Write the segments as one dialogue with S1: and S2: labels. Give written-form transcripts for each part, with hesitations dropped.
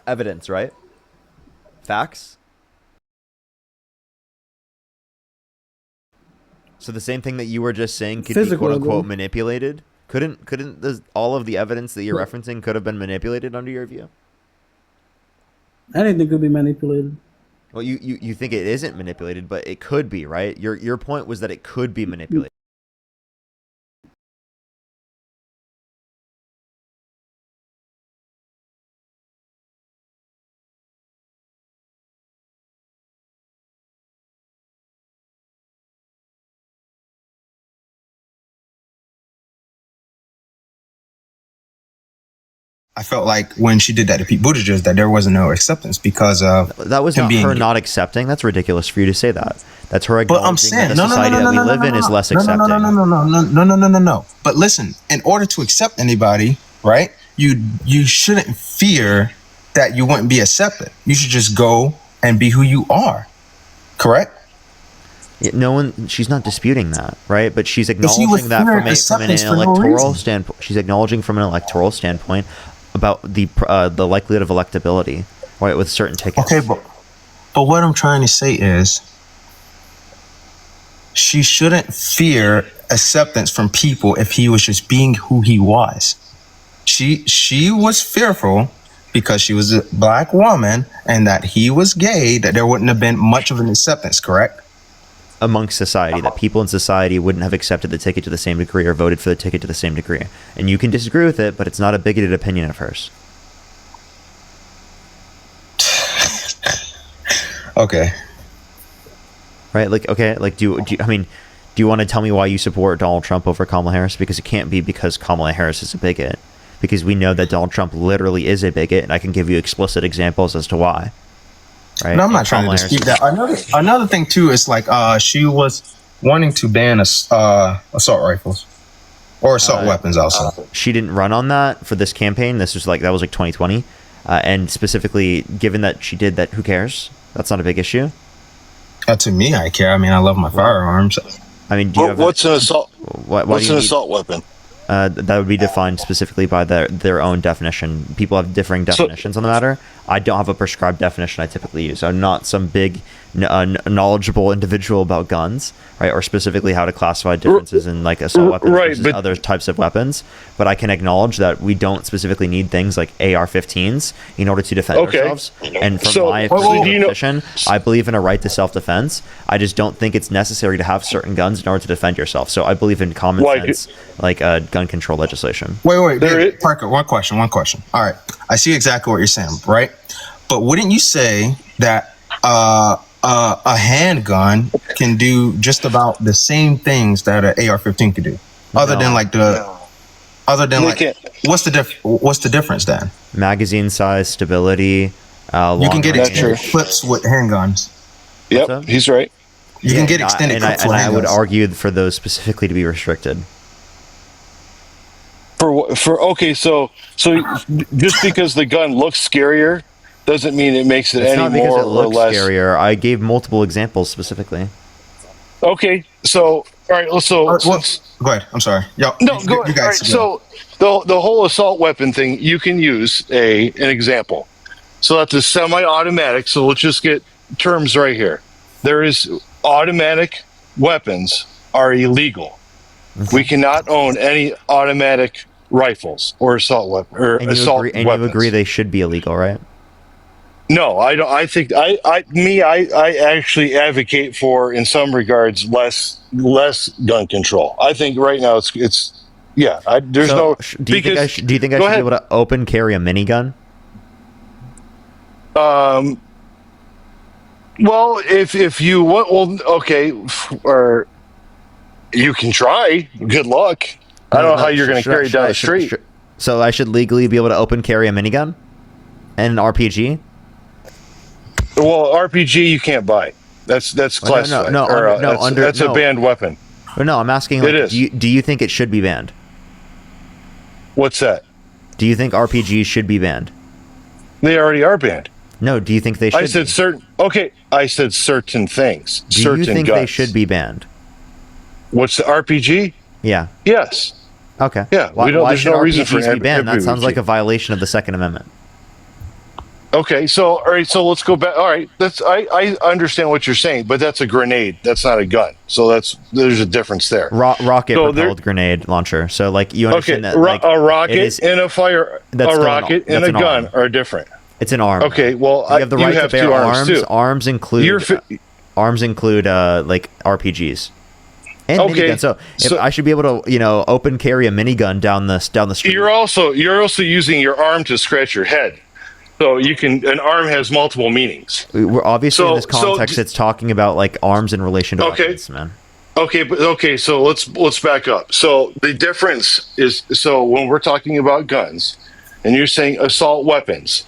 S1: Evidence, right? Facts. So the same thing that you were just saying could be
S2: Physical
S1: quote unquote
S2: evidence.
S1: manipulated. Couldn't all of the evidence that you're referencing could have been manipulated under your view?
S2: Anything could be manipulated.
S1: Well, you think it isn't manipulated, but it could be, right? Your point was that it could be manipulated.
S3: I felt like when she did that to Pete Buttigieg, that there wasn't no acceptance because of
S1: That was
S3: him
S1: not
S3: being
S1: her
S3: gay.
S1: not accepting. That's ridiculous for you to say that. That's her
S3: But I'm
S1: acknowledging
S3: saying
S1: that the society that we live in is less accepting.
S3: No. But listen, in order to accept anybody, right? You shouldn't fear that you wouldn't be accepted. You should just go and be who you are. Correct?
S1: Yeah, no one. She's not disputing that, right? But she's
S3: he was
S1: acknowledging that
S3: fearing
S1: from an
S3: acceptance for no
S1: electoral
S3: reason.
S1: standpoint. She's acknowledging from an electoral standpoint about the likelihood of electability, right, with certain tickets.
S3: Okay, but what I'm trying to say is she shouldn't fear acceptance from people if he was just being who he was. She was fearful because she was a black woman and that he was gay, that there wouldn't have been much of an acceptance, correct?
S1: Amongst society, that people in society wouldn't have accepted the ticket to the same degree or voted for the ticket to the same degree. And you can disagree with it, but it's not a bigoted opinion of hers.
S3: Okay.
S1: Right? Like, okay, like, do you want to tell me why you support Donald Trump over Kamala Harris? Because it can't be because Kamala Harris is a bigot. Because we know that Donald Trump literally is a bigot, and I can give you explicit examples as to why. Right?
S3: No, I'm not trying to dispute that. Another thing too is like she was wanting to ban assault rifles or assault weapons also.
S1: She didn't run on that for this campaign. That was like 2020, and specifically, given that she did that, who cares? That's not a big issue.
S3: To me, I care. I mean, I love my firearms.
S1: I mean, do you have
S4: What's an assault?
S1: why
S4: What's
S1: do you
S4: an
S1: need-
S4: assault weapon?
S1: that would be defined specifically by their own definition. People have differing definitions on the matter. I don't have a prescribed definition I typically use. I'm not some big knowledgeable individual about guns, right? Or specifically how to classify differences in like assault weapons versus other types of weapons. But I can acknowledge that we don't specifically need things like AR-15s in order to defend ourselves. And from my position, I believe in a right to self-defense. I just don't think it's necessary to have certain guns in order to defend yourself. So I believe in common sense, like gun control legislation.
S3: Wait, Parker, one question. All right, I see exactly what you're saying, right? But wouldn't you say that a handgun can do just about the same things that an AR-15 could do, other than like what's the difference then?
S1: Magazine size, stability.
S3: You can get extended clips with handguns.
S4: Yep, he's right.
S3: You can get extended clips with handguns.
S1: I would argue for those specifically to be restricted.
S4: So just because the gun looks scarier doesn't mean it makes it any more or less
S1: scarier. I gave multiple examples specifically.
S4: Okay, so all right, so
S3: go ahead. I'm sorry.
S4: Go ahead. All right, so the whole assault weapon thing, you can use an example. So that's a semi-automatic. So let's just get terms right here. There is automatic weapons are illegal. Mm-hmm. We cannot own any automatic rifles or assault weapons weapons.
S1: You agree they should be illegal, right?
S4: No, I don't. I think I actually advocate for, in some regards, less gun control. I think right now it's yeah. There's no.
S1: Do you think I should be able to open carry a minigun?
S4: Well, if you want, okay, or you can try. Good luck. I don't know how you're going to carry down the street.
S1: So I should legally be able to open carry a minigun and an RPG.
S4: Well, RPG you can't buy. That's classified. That's a banned weapon.
S1: No, I'm asking. Like, it is. Do you think it should be banned?
S4: What's that?
S1: Do you think RPGs should be banned?
S4: They already are banned.
S1: No, do you think they should?
S4: I said certain. Okay, I said certain things.
S1: Do you think they should be banned?
S4: What's the RPG?
S1: Yeah.
S4: Yes.
S1: Okay.
S4: Yeah.
S1: Why
S4: there's no reason for
S1: RPGs to be banned? That sounds like a violation of the Second Amendment.
S4: Okay, so all right, so let's go back. All right, I understand what you're saying, but that's a grenade. That's not a gun. So there's a difference there.
S1: Rocket
S4: So
S1: propelled grenade launcher. So like you
S4: Okay,
S1: understand that like,
S4: a rocket
S1: it is,
S4: and a fire,
S1: That's
S4: a
S1: still
S4: rocket and
S1: that's
S4: a
S1: an
S4: gun
S1: arm.
S4: are different.
S1: It's an arm.
S4: Okay, well,
S1: you have the right to bear
S4: two arms too.
S1: Arms include
S4: You're
S1: arms include like RPGs and
S4: Okay,
S1: miniguns. So if
S4: so-
S1: I should be able to open carry a minigun down the street.
S4: You're also using your arm to scratch your head. So an arm has multiple meanings.
S1: We're obviously in
S4: So-
S1: this context. It's talking about like arms in relation to
S4: Okay.
S1: weapons, man.
S4: Okay, so let's back up. So the difference is, so when we're talking about guns and you're saying assault weapons,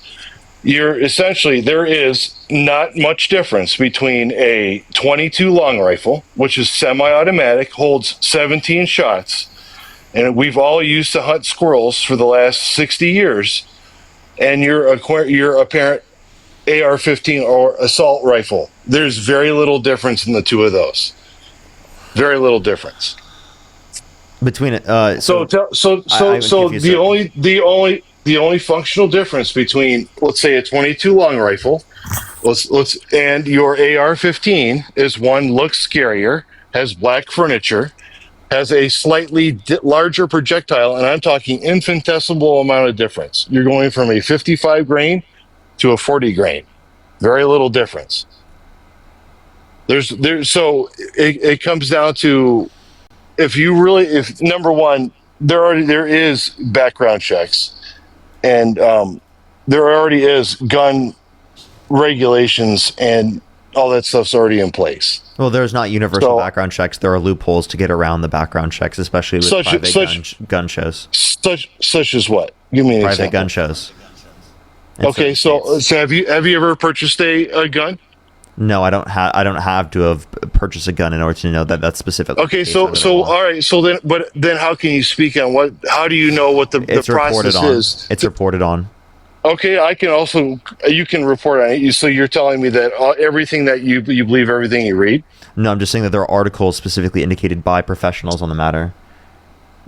S4: you're essentially, there is not much difference between a 22 long rifle, which is semi-automatic, holds 17 shots, and we've all used to hunt squirrels for the last 60 years, and your apparent AR-15 or assault rifle. There's very little difference in the two of those. Very little difference.
S1: Between it,
S4: So
S1: I would give you
S4: the only functional difference between, let's say, a 22 long rifle, and your AR-15 is one looks scarier, has black furniture, has a slightly larger projectile, and I'm talking infinitesimal amount of difference. You're going from a 55 grain to a 40 grain. Very little difference. So it comes down to, if number one, there is background checks, and there already is gun regulations, and all that stuff's already in place.
S1: well, there's not universal
S4: So-
S1: background checks. There are loopholes to get around the background checks, especially with private gun shows.
S4: Such as what? Give me an
S1: Private
S4: example.
S1: gun shows. In
S4: Okay,
S1: certain
S4: so
S1: states.
S4: have you ever purchased a gun?
S1: No, I don't have to have purchased a gun in order to know that that's specific.
S4: Okay, so all right, so then how can you speak on what? How do you know what the
S1: It's reported
S4: process
S1: on.
S4: is?
S1: It's reported on.
S4: Okay, you can report on it. So you're telling me that everything that you believe everything you read?
S1: No, I'm just saying that there are articles specifically indicated by professionals on the matter.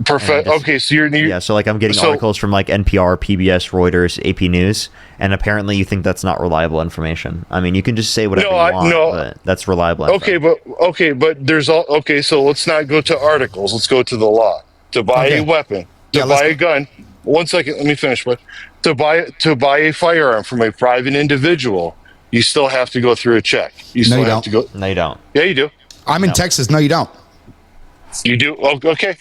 S4: Perfect.
S1: just-
S4: Okay, so you're
S1: Yeah, so like I'm getting
S4: So-
S1: articles from like NPR, PBS, Reuters, AP News, and apparently you think that's not reliable information. I mean, you can just say whatever
S4: No,
S1: you want,
S4: no.
S1: but that's reliable info.
S4: but there's all okay. So let's not go to articles. Let's go to the law. To buy
S2: Okay.
S4: a weapon,
S2: Yeah,
S4: to
S2: let's
S4: buy a
S2: go-
S4: gun. 1 second, let me finish. But to buy a firearm from a private individual, you still have to go through a check. You still
S2: you
S4: have
S2: don't.
S4: to go.
S1: No, you don't.
S4: Yeah, you do.
S2: I'm in Texas. No, you don't.
S4: You do. Oh, okay.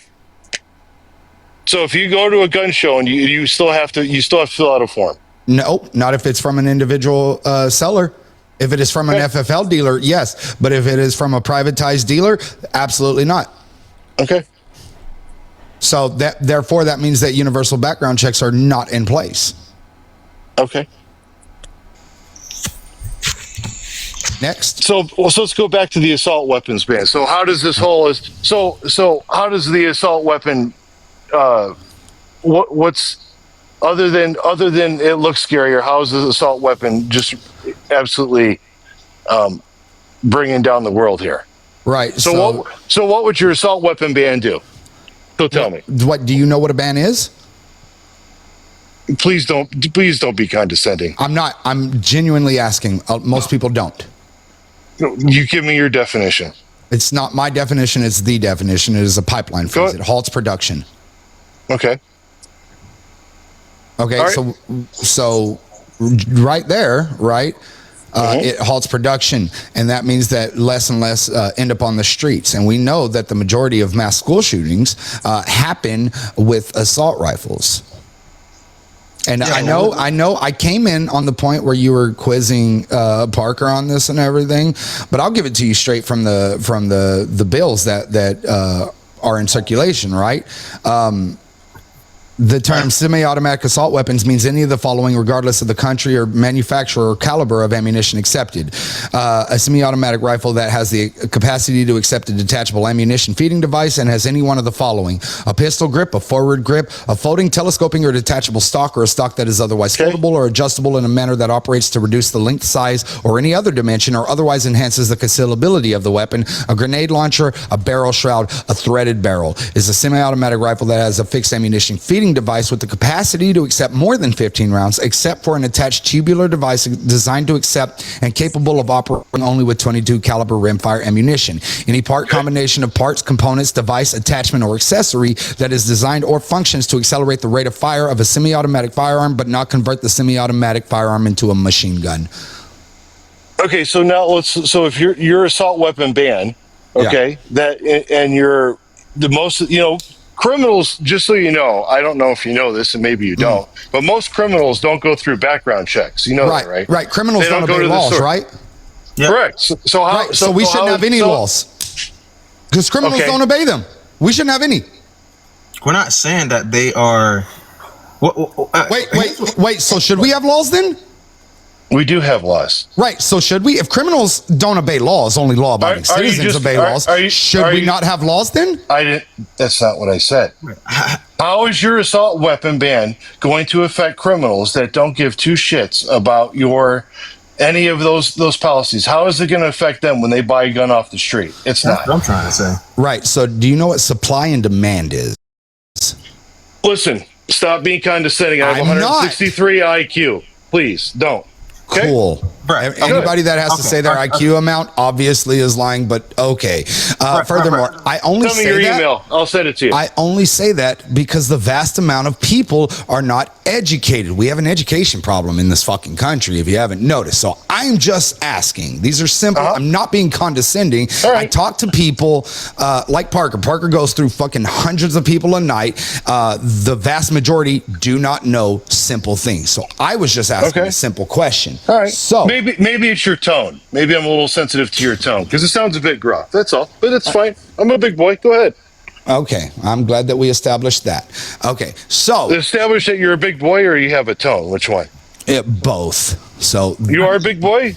S4: So if you go to a gun show and you still have to fill out a form.
S2: No, not if it's from an individual seller. If it is from an
S4: Okay.
S2: FFL dealer, yes. But if it is from a privatized dealer, absolutely not.
S4: Okay.
S2: So therefore that means that universal background checks are not in place.
S4: Okay.
S2: Next.
S4: So let's go back to the assault weapons ban. So how does this whole how does the assault weapon what's other than it looks scarier, how is the assault weapon just absolutely bringing down the world here?
S2: Right.
S4: So what would your assault weapon ban do? So tell me.
S2: What do you know what a ban is?
S4: Please don't be condescending.
S2: I'm not. I'm genuinely asking. Most people don't.
S4: You give me your definition.
S2: It's not my definition. It's the definition. It is a pipeline freeze. It halts production.
S4: Okay.
S2: Okay.
S4: All right.
S2: So right there, right? It halts production, and that means that less and less end up on the streets. And we know that the majority of mass school shootings happen with assault rifles. And I know I came in on the point where you were quizzing Parker on this and everything, but I'll give it to you straight from the bills that are in circulation, right? The term semi-automatic assault weapons means any of the following, regardless of the country or manufacturer or caliber of ammunition accepted. A semi-automatic rifle that has the capacity to accept a detachable ammunition feeding device and has any one of the following: a pistol grip, a forward grip, a floating, telescoping, or detachable stock, or a stock that is otherwise foldable or adjustable in a manner that operates to reduce the length, size, or any other dimension, or otherwise enhances the concealability of the weapon. A grenade launcher, a barrel shroud, a threaded barrel is a semi-automatic rifle that has a fixed ammunition feeding shooting device with the capacity to accept more than 15 rounds, except for an attached tubular device designed to accept and capable of operating only with 22 caliber rimfire ammunition. Any part combination of parts, components, device, attachment, or accessory that is designed or functions to accelerate the rate of fire of a semi-automatic firearm, but not convert the semi-automatic firearm into a machine gun.
S4: Okay, so now so if you're assault weapon ban, okay, and you're the most, criminals, just so you know, I don't know if you know this, and maybe you don't, but most criminals don't go through background checks. You know that, right?
S2: Right. Criminals
S4: They
S2: don't
S4: don't go
S2: obey
S4: to the
S2: laws,
S4: store.
S2: right?
S3: Yep.
S4: Correct. So how?
S2: Right. So we shouldn't have any laws because criminals
S4: Okay.
S2: don't obey them. We shouldn't have any.
S3: We're not saying that they are.
S2: Wait. So should we have laws then?
S4: We do have laws.
S2: Right. So should we? If criminals don't obey laws, only law-abiding
S4: Are you
S2: citizens
S4: just-
S2: obey
S4: are-
S2: laws.
S4: are you-
S2: Should
S4: are
S2: we
S4: you-
S2: not have laws then?
S4: I didn't. That's not what I said. How is your assault weapon ban going to affect criminals that don't give two shits about any of those policies? How is it going to affect them when they buy a gun off the street? It's
S3: That's
S4: not.
S3: what I'm trying to say.
S2: Right. So do you know what supply and demand is?
S4: Listen, stop being condescending. I have
S2: I'm not.
S4: 163 IQ. Please don't. Okay?
S2: Cool.
S3: Right.
S2: Anybody that has to
S3: Okay.
S2: say their IQ amount obviously is lying, but okay. Furthermore, I only
S4: Tell me
S2: say
S4: your
S2: that.
S4: email. I'll send it to you.
S2: I only say that because the vast amount of people are not educated. We have an education problem in this fucking country, if you haven't noticed. So I'm just asking. These are simple. I'm not being condescending.
S4: All right.
S2: I talk to people like Parker. Parker goes through fucking hundreds of people a night. The vast majority do not know simple things. So I was just asking
S4: Okay.
S2: a simple question.
S4: All right.
S2: So
S4: maybe it's your tone. Maybe I'm a little sensitive to your tone because it sounds a bit gruff. That's all. But it's fine. I'm a big boy. Go ahead.
S2: okay, I'm glad that we established that. Okay, so
S4: Establish that you're a big boy or you have a tone. Which one?
S2: both. So
S4: You are a big boy.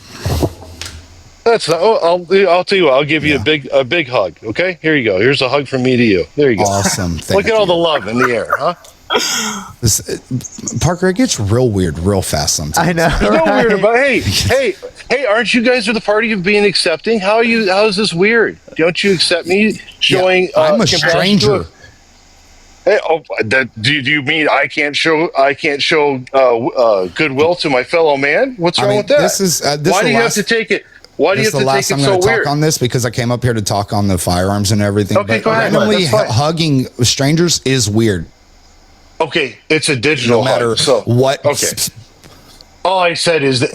S4: That's not. Oh, I'll tell you what. I'll give you a big hug. Okay. Here you go. Here's a hug from me to you. There you go.
S2: awesome.
S4: Look
S2: Thank
S4: at all
S2: you.
S4: the love in the air, huh?
S2: Parker, it gets real weird real fast sometimes.
S1: I know.
S4: There's no
S1: right?
S4: weird about. Hey! Aren't you guys the party of being accepting? How is this weird? Don't you accept me showing?
S2: I'm a
S4: compassion
S2: stranger.
S4: Hey, do you mean I can't show goodwill to my fellow man? What's wrong with that?
S2: This is this
S4: Why
S2: the
S4: do you have
S2: last,
S4: to take it? Why do you
S2: this
S4: have
S2: the
S4: to
S2: last
S4: take
S2: I'm
S4: it so
S2: going to talk
S4: weird?
S2: on this because I came up here to talk on the firearms and everything.
S4: Okay,
S2: but
S4: go ahead.
S2: randomly
S4: That's fine.
S2: hugging strangers is weird.
S4: Okay, it's a digital
S2: No matter
S4: hug, so
S2: what.
S4: Okay. All I said is that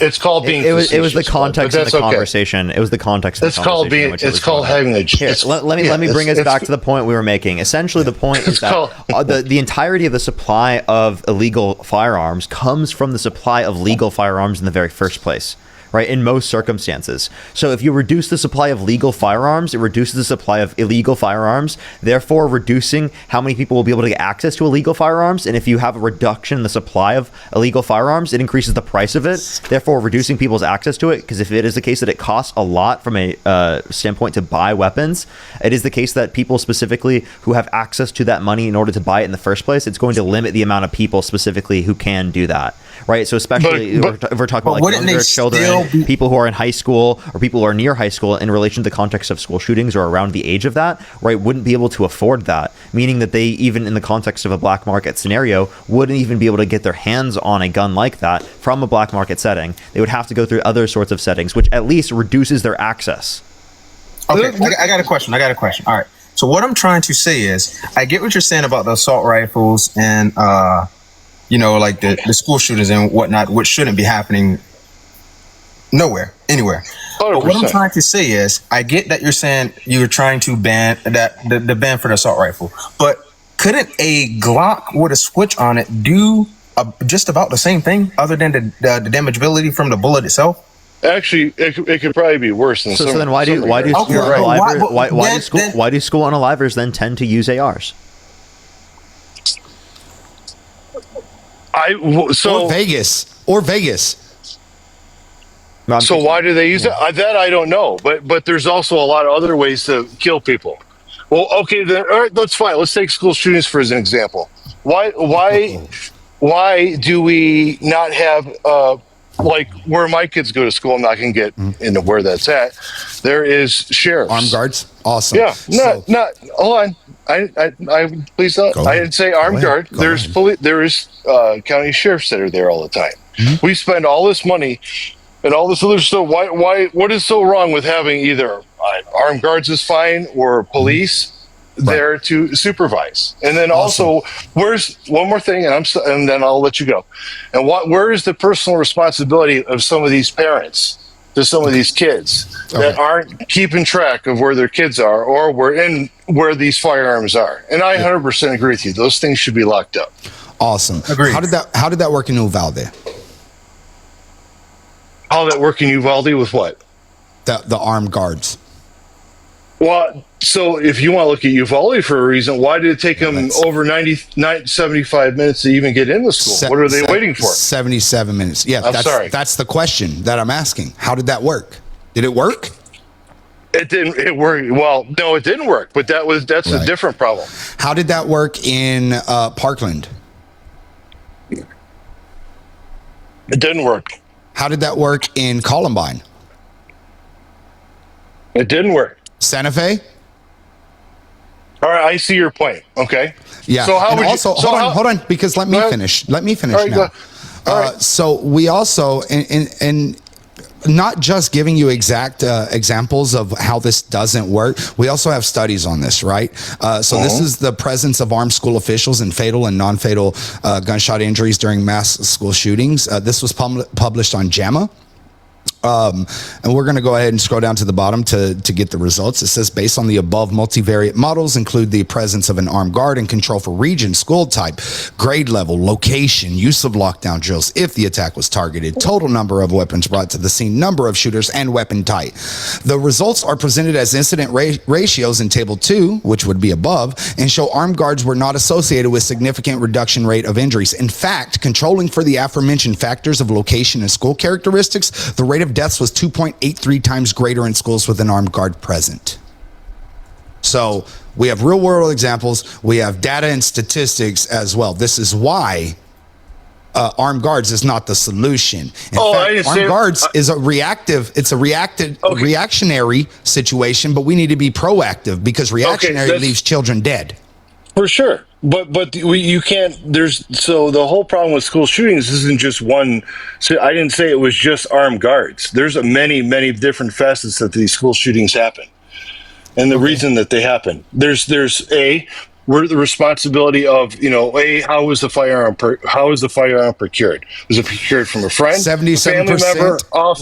S4: it's called being.
S1: It was the
S4: facetious,
S1: context
S4: but
S1: of
S4: that's
S1: the
S4: okay.
S1: conversation. It was the context of
S4: It's
S1: the
S4: called
S1: conversation. in
S4: being.
S1: which it
S4: It's
S1: was
S4: called
S1: brought up.
S4: having a.
S1: Here, let me bring us back to the point we were making. Essentially, the point is
S4: It's
S1: that
S4: called-
S1: the entirety of the supply of illegal firearms comes from the supply of legal firearms in the very first place. Right, in most circumstances. So if you reduce the supply of legal firearms, it reduces the supply of illegal firearms, therefore reducing how many people will be able to get access to illegal firearms. And if you have a reduction in the supply of illegal firearms, it increases the price of it, therefore reducing people's access to it. Because if it is the case that it costs a lot from a standpoint to buy weapons, it is the case that people specifically who have access to that money in order to buy it in the first place, it's going to limit the amount of people specifically who can do that. Right, so especially
S4: But-
S1: if we're talking about like
S3: wouldn't
S1: younger
S3: they
S1: children,
S3: still be-
S1: people who are in high school or people who are near high school in relation to the context of school shootings or around the age of that, right, wouldn't be able to afford that, meaning that they, even in the context of a black market scenario, wouldn't even be able to get their hands on a gun like that from a black market setting. They would have to go through other sorts of settings, which at least reduces their access.
S3: Okay, I got a question. All right. So what I'm trying to say is, I get what you're saying about the assault rifles and like the school shootings and whatnot, which shouldn't be happening anywhere. But what I'm
S4: 100%.
S3: trying to say is, I get that you're saying you're trying to ban the ban for the assault rifle, but couldn't a Glock with a switch on it do just about the same thing, other than the damageability from the bullet itself?
S4: Actually, it could probably be worse than.
S1: So
S4: some,
S1: then why do
S4: some
S1: school
S4: regards.
S3: Okay, right.
S1: unalivers why do school unalivers then tend to use ARs?
S4: So
S2: Or Vegas.
S1: No, I'm
S4: So
S1: thinking-
S4: why do they use it? That I don't know. But there's also a lot of other ways to kill people. Well, okay, then all right, that's fine. Let's take school shootings for as an example. Why do we not have like where my kids go to school? I'm not going to get into where that's at. There is sheriffs.
S2: Armed guards. Awesome.
S4: Yeah,
S2: So-
S4: not. Hold on. please don't.
S2: Go
S4: I
S2: ahead.
S4: didn't say
S2: Go
S4: armed
S2: ahead.
S4: guard.
S2: Go
S4: There's
S2: ahead.
S4: there is county sheriffs that are there all the time.
S2: Mm-hmm.
S4: We spend all this money and all this other stuff. Why? What is so wrong with having either armed guards is fine or police there to supervise? And then also, where's one more thing? And then I'll let you go. And where is the personal responsibility of some of these parents to some of these kids that aren't keeping track of where their kids are or where these firearms are? And I 100% agree with you. Those things should be locked up.
S2: Awesome.
S3: Agreed.
S2: How did that work in Uvalde?
S4: How that work in Uvalde with what?
S2: The armed guards.
S4: Well, so if you want to look at Uvalde for a reason, why did it take them over 75 minutes to even get in the school? What are they waiting for?
S2: 77 minutes. Yeah,
S4: sorry.
S2: That's the question that I'm asking. How did that work? Did it work?
S4: It didn't. It worked. Well, no, it didn't work. But that's a different problem.
S2: How did that work in Parkland?
S4: It didn't work.
S2: How did that work in Columbine?
S4: It didn't work.
S2: Santa Fe?
S4: All right, I see your point. Okay.
S2: Yeah.
S4: So how
S2: and
S4: would
S2: also,
S4: you? So
S2: hold on, because let me finish. Let me finish
S4: All right,
S2: now.
S4: All right.
S2: So we also, and not just giving you exact examples of how this doesn't work. We also have studies on this, right? So this is the presence of armed school officials in fatal and non-fatal gunshot injuries during mass school shootings. This was published on JAMA. And we're going to go ahead and scroll down to the bottom to get the results. It says, based on the above, multivariate models include the presence of an armed guard and control for region, school type, grade level, location, use of lockdown drills if the attack was targeted, total number of weapons brought to the scene, number of shooters, and weapon type. The results are presented as incident ratios in Table 2, which would be above, and show armed guards were not associated with significant reduction rate of injuries. In fact, controlling for the aforementioned factors of location and school characteristics, the rate of deaths was 2.83 times greater in schools with an armed guard present. So we have real world examples. We have data and statistics as well. This is why armed guards is not the solution. In fact, armed guards is a reactive. It's a reactionary situation, but we need to be proactive because reactionary leaves children dead.
S4: For sure. But you can't. So the whole problem with school shootings isn't just one. So I didn't say it was just armed guards. There's many different facets that these school shootings happen, and the reason that they happen. There's we're the responsibility of how was the firearm procured? Was it procured from a friend,
S2: 77%,
S4: family member, off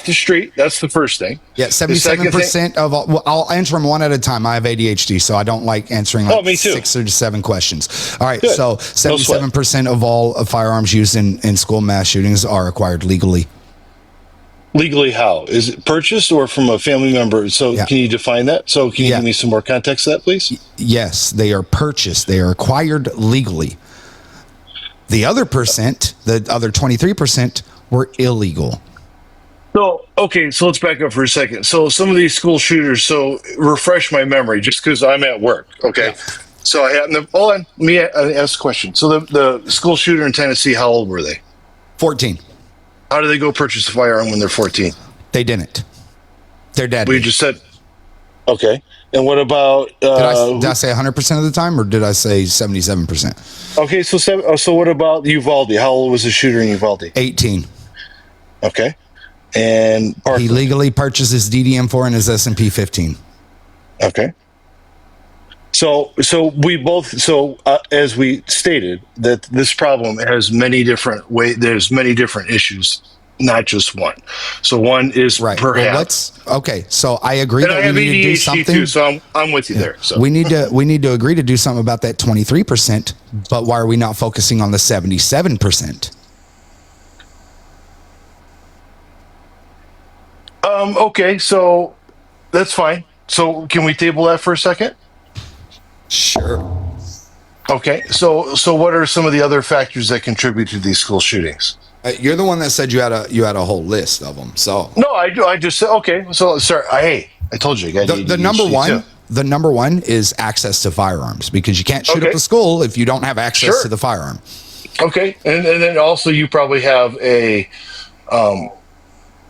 S4: the street? That's the first thing.
S2: Yeah, 77% of all. Well, I'll answer them one at a time. I have ADHD, so I don't like answering
S4: me too.
S2: 6 or 7 questions. All right,
S4: Good.
S2: so 77% of all firearms used in school mass shootings are acquired legally.
S4: Legally, how? Is it purchased or from a family member? So can you define that? So can you give me some more context to that, please?
S2: Yes, they are purchased. They are acquired legally. The other 23% were illegal.
S4: So, okay, so let's back up for a second. So some of these school shooters, so refresh my memory just because I'm at work, okay? Yeah. So I had, hold on, let me ask a question. So the school shooter in Tennessee, how old were they?
S2: 14.
S4: How do they go purchase a firearm when they're 14?
S2: They didn't. They're dead.
S4: We just said, okay. And what about...
S2: did I say 100% of the time, or did I say 77%?
S4: Okay, so what about Uvalde? How old was the shooter in Uvalde?
S2: 18.
S4: Okay. And Parkland.
S2: He legally purchases DDM4 and his S&P 15.
S4: Okay. So we both, as we stated, that this problem has many different there's many different issues, not just one. So one is perhaps.
S2: Well, so I agree
S4: and
S2: that
S4: I have
S2: we need to do
S4: ADHD
S2: something.
S4: too, so I'm with you there. So
S2: we need to agree to do something about that 23%, but why are we not focusing on the 77%?
S4: Okay, so that's fine. So can we table that for a second?
S2: Sure.
S4: Okay, so what are some of the other factors that contribute to these school shootings?
S2: You're the one that said you had a whole list of them. So
S4: no, I do. I just said okay. So sorry. I told you.
S2: The number one. The number one is access to firearms, because you can't shoot up a school if you don't have access to the firearm.
S4: Okay, and then also you probably have a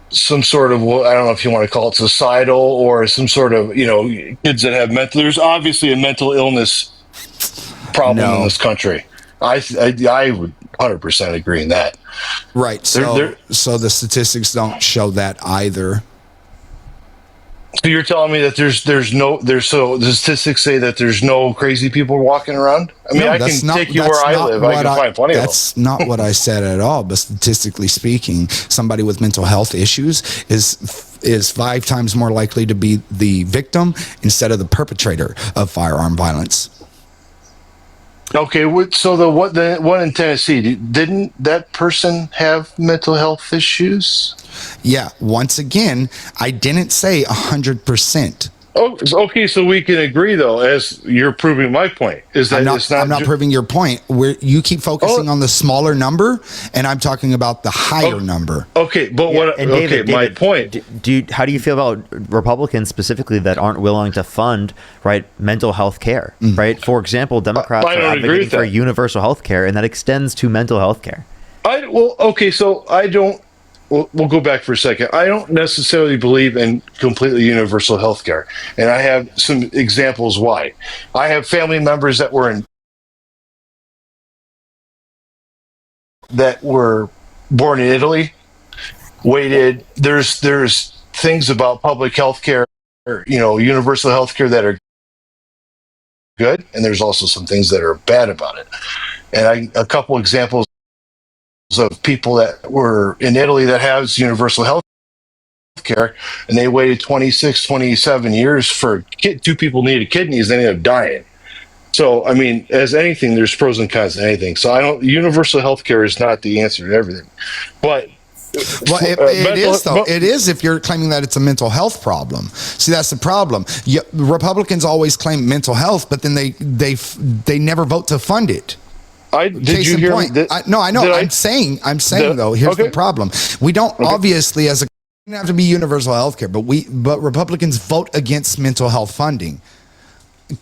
S4: some sort of, well, I don't know if you want to call it societal or some sort of, kids that have mental. There's obviously a mental illness problem in this country. I would 100% agree in that.
S2: Right. So the statistics don't show that either.
S4: So you're telling me that so the statistics say that there's no crazy people walking around? I mean, I can take you where I live. I can find plenty of them.
S2: That's not what I said at all. But statistically speaking, somebody with mental health issues is 5 times more likely to be the victim instead of the perpetrator of firearm violence.
S4: Okay, so the one in Tennessee, didn't that person have mental health issues?
S2: Yeah, once again, I didn't say 100%.
S4: Oh, okay, so we can agree though, as you're proving my point, is that
S2: I'm not proving your point. Where you keep focusing on the smaller number, and I'm talking about the higher number.
S4: Okay, but
S1: David,
S4: my point.
S1: How do you feel about Republicans specifically that aren't willing to fund mental health care? Right. For example, Democrats are advocating for universal health care, and that extends to mental health care.
S4: So I don't. We'll go back for a second. I don't necessarily believe in completely universal health care. And I have some examples why. I have family members that were born in Italy, there's things about public health care, universal health care that are good, and there's also some things that are bad about it. And a couple examples of people that were in Italy that has universal health care, and they waited 26, 27 years for two people needed kidneys, they ended up dying. So, I mean, as anything, there's pros and cons to anything. So universal health care is not the answer to everything. But
S2: it is if you're claiming that it's a mental health problem. See, that's the problem. Republicans always claim mental health, but then they never vote to fund it.
S4: Did you hear me?
S2: No, I know. I'm saying though, here's the problem. We don't obviously it doesn't have to be universal health care, but Republicans vote against mental health funding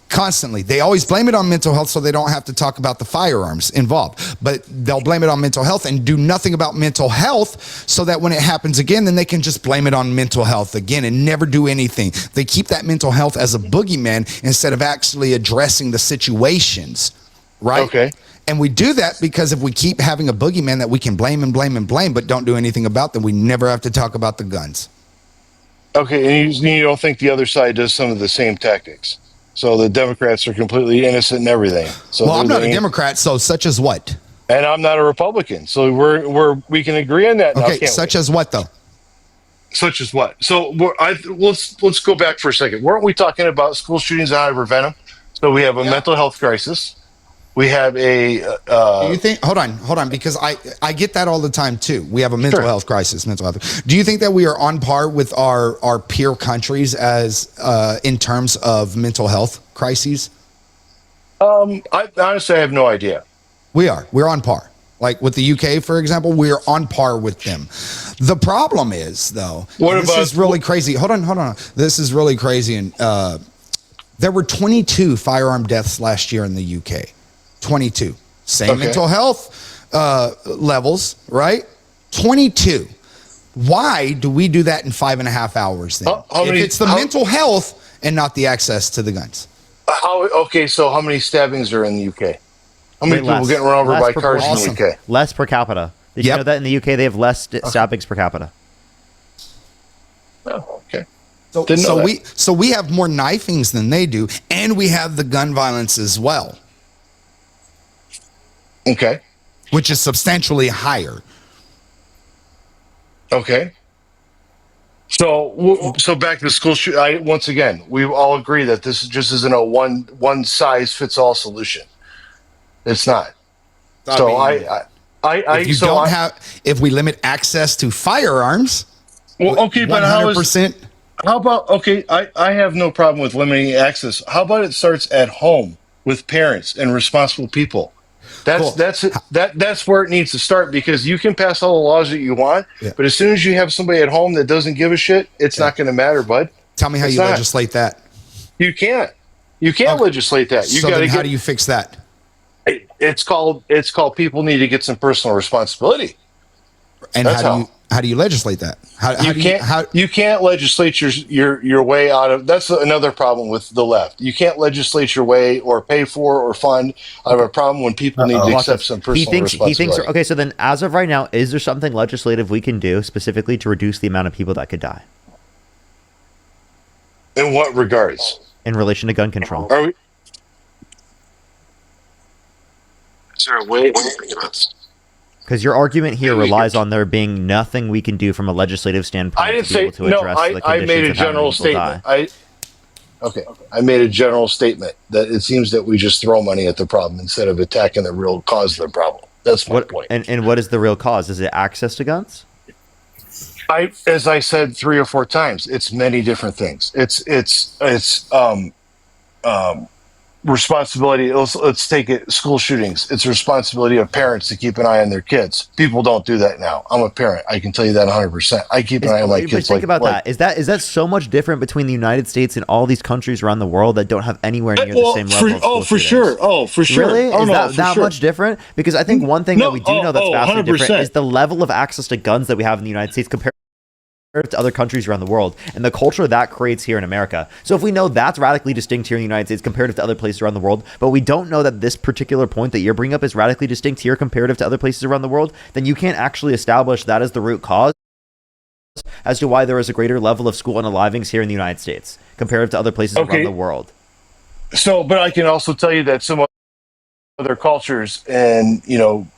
S2: constantly. They always blame it on mental health so they don't have to talk about the firearms involved, but they'll blame it on mental health and do nothing about mental health so that when it happens again, then they can just blame it on mental health again and never do anything. They keep that mental health as a boogeyman instead of actually addressing the situations, right?
S4: Okay.
S2: And we do that because if we keep having a boogeyman that we can blame and blame and blame, but don't do anything about, then we never have to talk about the guns.
S4: Okay, and you don't think the other side does some of the same tactics? So the Democrats are completely innocent in everything. So
S2: well, I'm not a Democrat, so such as what?
S4: And I'm not a Republican, so we can agree on that.
S2: Okay, such as what though?
S4: Such as what? So let's go back for a second. Weren't we talking about school shootings and how to prevent them? So we have a mental health crisis. We have a.
S2: Do you think? Hold on, because I get that all the time too. We have a mental health crisis. Mental health. Do you think that we are on par with our peer countries as in terms of mental health crises?
S4: I honestly have no idea.
S2: We are. We're on par. Like with the UK, for example, we're on par with them. The problem is, though, this is really crazy. Hold on. This is really crazy. And there were 22 firearm deaths last year in the UK. 22. Same mental health levels, right? 22. Why do we do that in 5.5 hours then? It's the mental health and not the access to the guns.
S4: So how many stabbings are in the UK? How many people getting run over by cars in the UK?
S1: Less per capita. Did you know that in the UK they have less stabbings per capita?
S4: Oh, okay.
S2: So we have more knifings than they do, and we have the gun violence as well.
S4: Okay.
S2: Which is substantially higher.
S4: Okay. So back to the school shoot. Once again, we all agree that this just isn't a one size fits all solution. It's not.
S2: If we limit access to firearms.
S4: Well, okay, but 100%. How about I have no problem with limiting access. How about it starts at home with parents and responsible people? That's where it needs to start, because you can pass all the laws that you want, but as soon as you have somebody at home that doesn't give a shit, it's not going to matter, bud.
S2: Tell me how you legislate that.
S4: You can't. You can't legislate that.
S2: How do you fix that?
S4: It's called people need to get some personal responsibility.
S2: And
S4: That's
S2: how do you legislate that?
S4: You can't legislate your way out of. That's another problem with the left. You can't legislate your way or pay for or fund out of a problem when people need to accept some personal responsibility.
S1: Okay, so then as of right now, is there something legislative we can do specifically to reduce the amount of people that could die
S4: In what regards?
S1: in relation to gun control?
S4: Are we? Is there a way?
S1: Because your argument here relies on there being nothing we can do from a legislative standpoint
S4: I didn't
S1: to be
S4: say
S1: able to
S4: no.
S1: address the
S4: I made a
S1: conditions of having
S4: general
S1: people
S4: statement.
S1: die.
S4: I made a general statement that it seems that we just throw money at the problem instead of attacking the real cause of the problem. That's my point.
S1: And what is the real cause? Is it access to guns?
S4: As I said 3 or 4 times, it's many different things. It's responsibility. Let's take it. School shootings. It's a responsibility of parents to keep an eye on their kids. People don't do that now. I'm a parent. I can tell you that 100%. I keep an eye on my kids.
S1: But think about that. Is that so much different between the United States and all these countries around the world that don't have anywhere near the same level of school
S4: for
S1: shootings?
S4: sure. Oh, for sure.
S1: Really?
S4: Oh,
S1: Is
S4: no,
S1: that
S4: sure.
S1: much different? Because I think one thing that we do know that's vastly
S4: 100%.
S1: different is the level of access to guns that we have in the United States compared to other countries around the world and the culture that creates here in America. So if we know that's radically distinct here in the United States comparative to other places around the world, but we don't know that this particular point that you're bringing up is radically distinct here comparative to other places around the world, then you can't actually establish that as the root cause as to why there is a greater level of school unalivings here in the United States comparative to other places around the world.
S4: So, but I can also tell you that some other cultures and,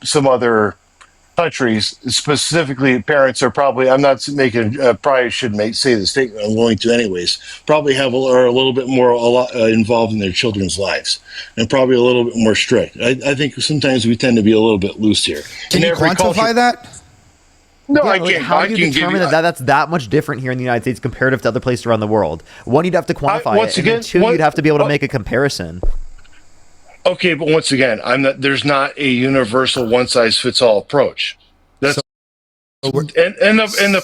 S4: some other countries, specifically parents are probably, I'm not making, probably should say the statement, I'm going to anyways, probably are a little bit more involved in their children's lives and probably a little bit more strict. I think sometimes we tend to be a little bit loose here.
S2: Can you quantify that?
S4: No,
S1: Yeah,
S4: I can't.
S1: How do you determine that's that much different here in the United States comparative to other places around the world? One, you'd have to quantify it, and then two, you'd have to be able to make a comparison.
S4: Okay, but once again, there's not a universal one-size-fits-all approach. That's the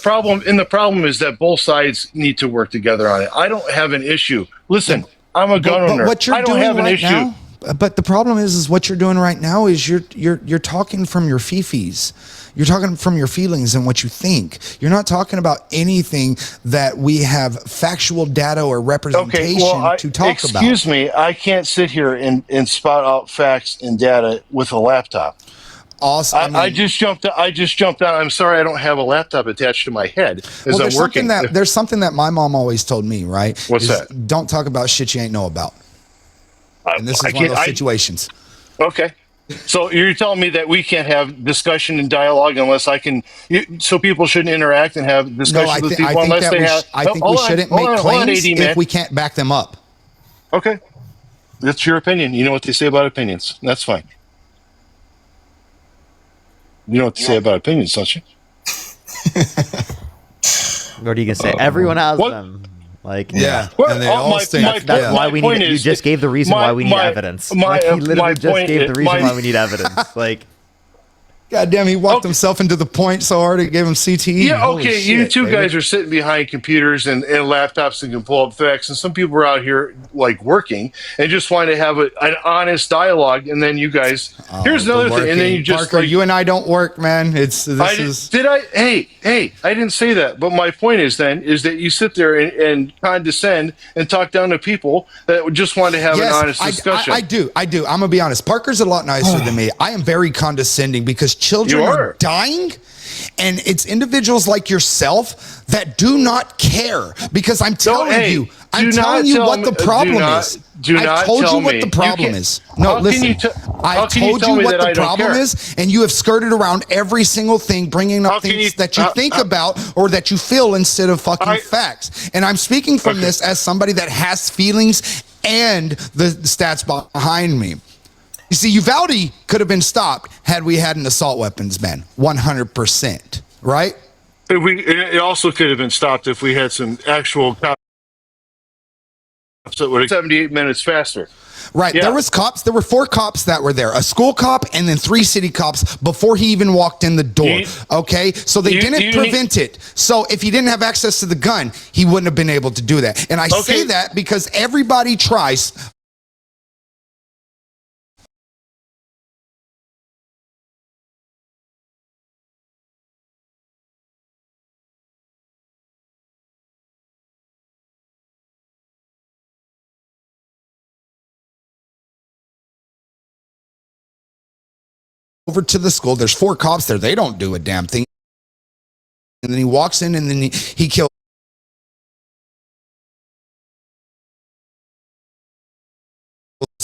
S4: problem is that both sides need to work together on it. I don't have an issue. Listen, I'm a gun owner. I don't have an issue.
S2: Now, but the problem is what you're doing right now is you're talking from your fifis. You're talking from your feelings and what you think. You're not talking about anything that we have factual data or representation to talk about.
S4: Excuse me, I can't sit here and spout out facts and data with a laptop.
S2: Also,
S4: I just jumped out. I'm sorry, I don't have a laptop attached to my head as I'm working.
S2: There's something that my mom always told me, right?
S4: What's that?
S2: Don't talk about shit you ain't know about. And this is one of those situations.
S4: Okay. So you're telling me that we can't have discussion and dialogue unless I can, so people shouldn't interact and have discussions with people unless they have.
S2: I think we shouldn't make claims if we can't back them up.
S4: Okay. That's your opinion. You know what they say about opinions. That's fine. You know what they say about opinions, don't you?
S1: What are you going to say? Everyone has them.
S2: Yeah.
S4: Well,
S2: and they all stink.
S1: That's why we need. You just gave the reason why we need evidence. He literally just gave the reason why we need evidence.
S2: God damn, he walked himself into the point so hard it gave him CTE.
S4: Yeah,
S2: Holy
S4: okay.
S2: shit,
S4: You two
S2: baby.
S4: guys are sitting behind computers and laptops and can pull up facts, and some people are out here working and just want to have an honest dialogue. And then you guys, here's another thing, and then you just
S2: Parker, you and I don't work, man. Hey,
S4: I didn't say that. But my point is that you sit there and condescend and talk down to people that just want to have an honest discussion.
S2: I do. I'm gonna be honest. Parker's a lot nicer than me. I am very condescending because children are dying, and it's individuals like yourself that do not care. Because I'm telling you what the problem is. I've told you what the problem is. No, listen. I told you what the problem is, and you have skirted around every single thing, bringing up things that you think about or that you feel instead of fucking facts. And I'm speaking from this as somebody that has feelings and the stats behind me. You see, Uvalde could have been stopped had we had an assault weapons ban, 100%, right?
S4: It also could have been stopped if we had some actual cops that would have 78 minutes faster.
S2: Right. Yeah. There were 4 cops that were there, a school cop and then 3 city cops before he even walked in the door. Okay. So they didn't prevent it. So if he didn't have access to the gun, he wouldn't have been able to do that. And I say that because everybody tries over to the school. There's 4 cops there. They don't do a damn thing. And then he walks in and then he kills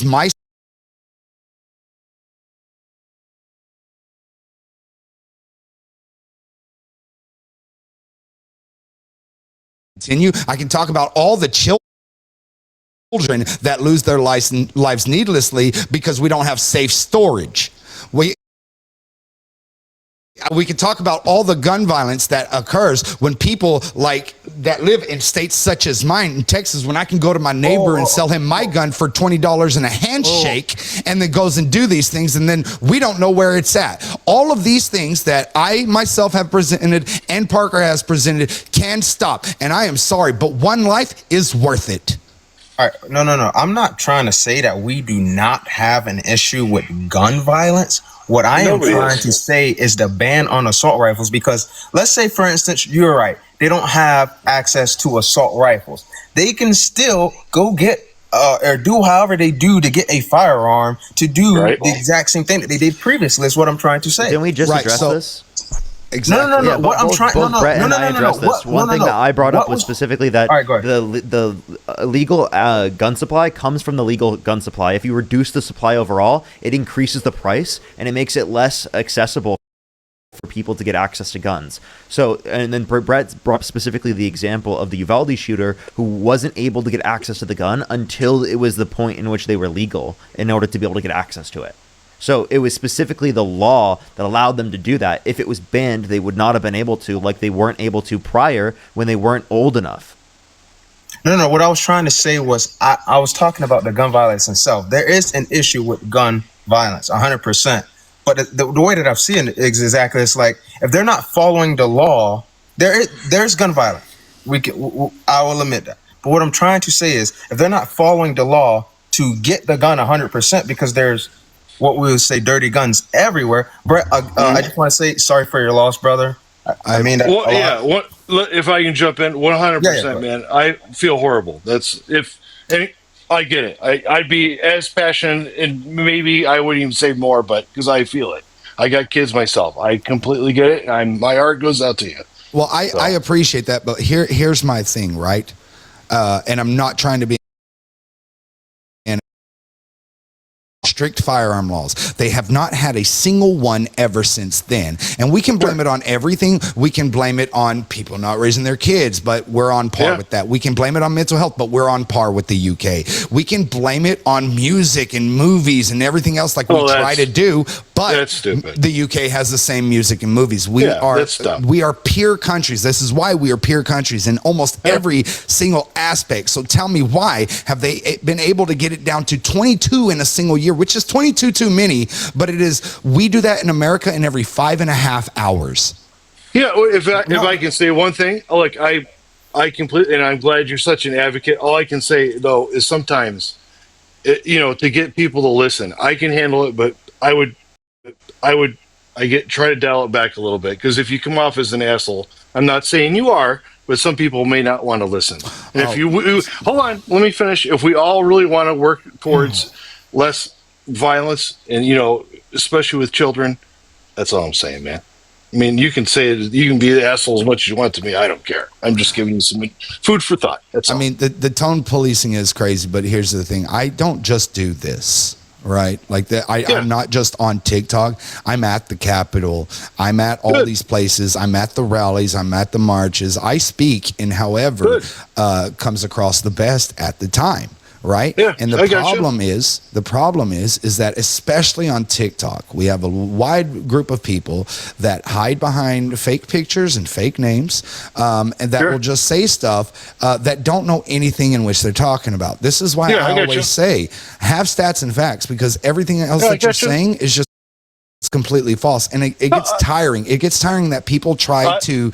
S2: my continue. I can talk about all the children that lose their lives needlessly because we don't have safe storage. We can talk about all the gun violence that occurs when people like that live in states such as mine in Texas, when I can go to my neighbor and sell him my gun for $20 and a handshake and then goes and do these things. And then we don't know where it's at. All of these things that I myself have presented and Parker has presented can stop. And I am sorry, but one life is worth it.
S3: All right, no. I'm not trying to say that we do not have an issue with gun violence. What I am trying to say is the ban on assault rifles, because let's say, for instance, you're right. They don't have access to assault rifles. They can still go get or do however they do to get a firearm to do the exact same thing that they did previously. Is what I'm trying to say.
S1: Didn't we just address this?
S2: Exactly.
S3: No.
S1: Yeah,
S3: What I'm trying.
S1: Both Brett and I addressed this. One thing that I brought up was specifically that the illegal gun supply comes from the legal gun supply. If you reduce the supply overall, it increases the price and it makes it less accessible for people to get access to guns. So, and then Brett brought specifically the example of the Uvalde shooter who wasn't able to get access to the gun until it was the point in which they were legal in order to be able to get access to it. So it was specifically the law that allowed them to do that. If it was banned, they would not have been able to, like they weren't able to prior when they weren't old enough.
S3: No. What I was trying to say was I was talking about the gun violence itself. There is an issue with gun violence, 100%. But the way that I've seen it is exactly, it's like if they're not following the law, there's gun violence. I will admit that. But what I'm trying to say is if they're not following the law to get the gun 100%, because there's what we would say dirty guns everywhere. Brett, I just want to say sorry for your loss, brother. I mean,
S4: if I can jump in, 100%, man. I feel horrible. I get it. I'd be as passionate, and maybe I wouldn't even say more, but because I feel it. I got kids myself. I completely get it. My heart goes out to you.
S2: Well, I appreciate that, but here's my thing, right? And I'm not trying to be strict firearm laws. They have not had a single one ever since then. And we can blame it on everything. We can blame it on people not raising their kids, but we're on par with that. We can blame it on mental health, but we're on par with the UK. We can blame it on music and movies and everything else like we try to do, but
S4: that's stupid.
S2: The UK has the same music and movies. We are peer countries. This is why we are peer countries in almost every single aspect. So tell me, why have they been able to get it down to 22 in a single year, which is 22 too many, but it is, we do that in America in every 5.5 hours.
S4: Yeah, if I can say one thing, like I completely, and I'm glad you're such an advocate. All I can say though is sometimes, to get people to listen, I can handle it, but try to dial it back a little bit, because if you come off as an asshole, I'm not saying you are, but some people may not want to listen. And if you hold on, let me finish. If we all really want to work towards less violence, and especially with children, that's all I'm saying, man. I mean, you can say it, you can be the asshole as much as you want to me. I don't care. I'm just giving you some food for thought. That's all.
S2: I mean, the tone policing is crazy, but here's the thing. I don't just do this, right? Like that. I'm not just on TikTok. I'm at the Capitol. I'm at all these places. I'm at the rallies. I'm at the marches. I speak in however comes across the best at the time. Right.
S4: Yeah,
S2: and the problem is that especially on TikTok, we have a wide group of people that hide behind fake pictures and fake names, and that will just say stuff that don't know anything in which they're talking about. This is why I always say have stats and facts, because everything else that you're saying is just completely false, and it gets tiring. It gets tiring that people try to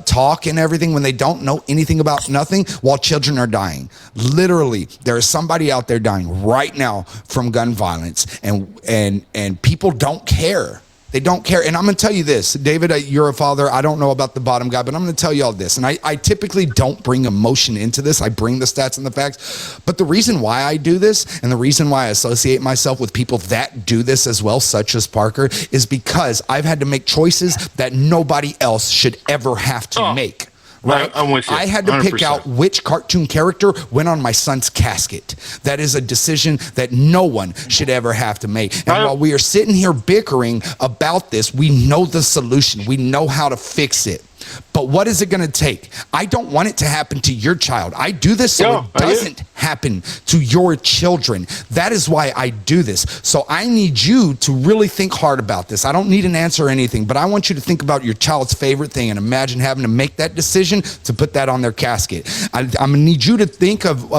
S2: talk and everything when they don't know anything about nothing, while children are dying. Literally, there is somebody out there dying right now from gun violence, and people don't care. They don't care. And I'm going to tell you this, David, you're a father. I don't know about the bottom guy, but I'm going to tell you all this. And I typically don't bring emotion into this. I bring the stats and the facts. But the reason why I do this and the reason why I associate myself with people that do this as well, such as Parker, is because I've had to make choices that nobody else should ever have to make. Right.
S4: I'm with you.
S2: I had to pick
S4: 100%.
S2: out which cartoon character went on my son's casket. That is a decision that no one should ever have to make. And while we are sitting here bickering about this, we know the solution. We know how to fix it. But what is it going to take? I don't want it to happen to your child. I do this so it doesn't happen to your children. That is why I do this. So I need you to really think hard about this. I don't need an answer or anything, but I want you to think about your child's favorite thing and imagine having to make that decision to put that on their casket. I'm going to need you to think of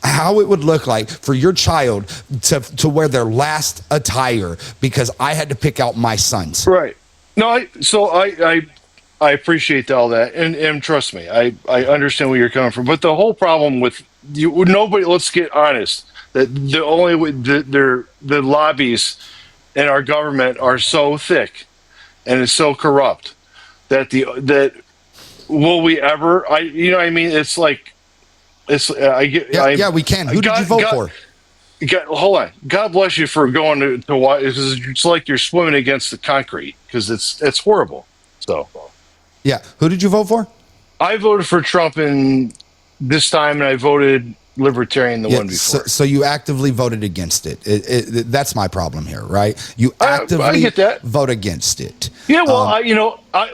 S2: how it would look like for your child to wear their last attire, because I had to pick out my son's.
S4: Right. No, I appreciate all that, and trust me, I understand where you're coming from. But the whole problem with you, nobody. Let's get honest. That the only way the lobbies in our government are so thick, and it's so corrupt that will we ever? I mean, it's like
S2: we can. Who did you vote for?
S4: Hold on. God bless you for going to watch. It's like you're swimming against the concrete, because it's horrible. So.
S2: Yeah. Who did you vote for?
S4: I voted for Trump in this time, and I voted Libertarian the one before.
S2: So you actively voted against it. That's my problem here, right? You actively
S4: I get that.
S2: vote against it.
S4: Yeah, well,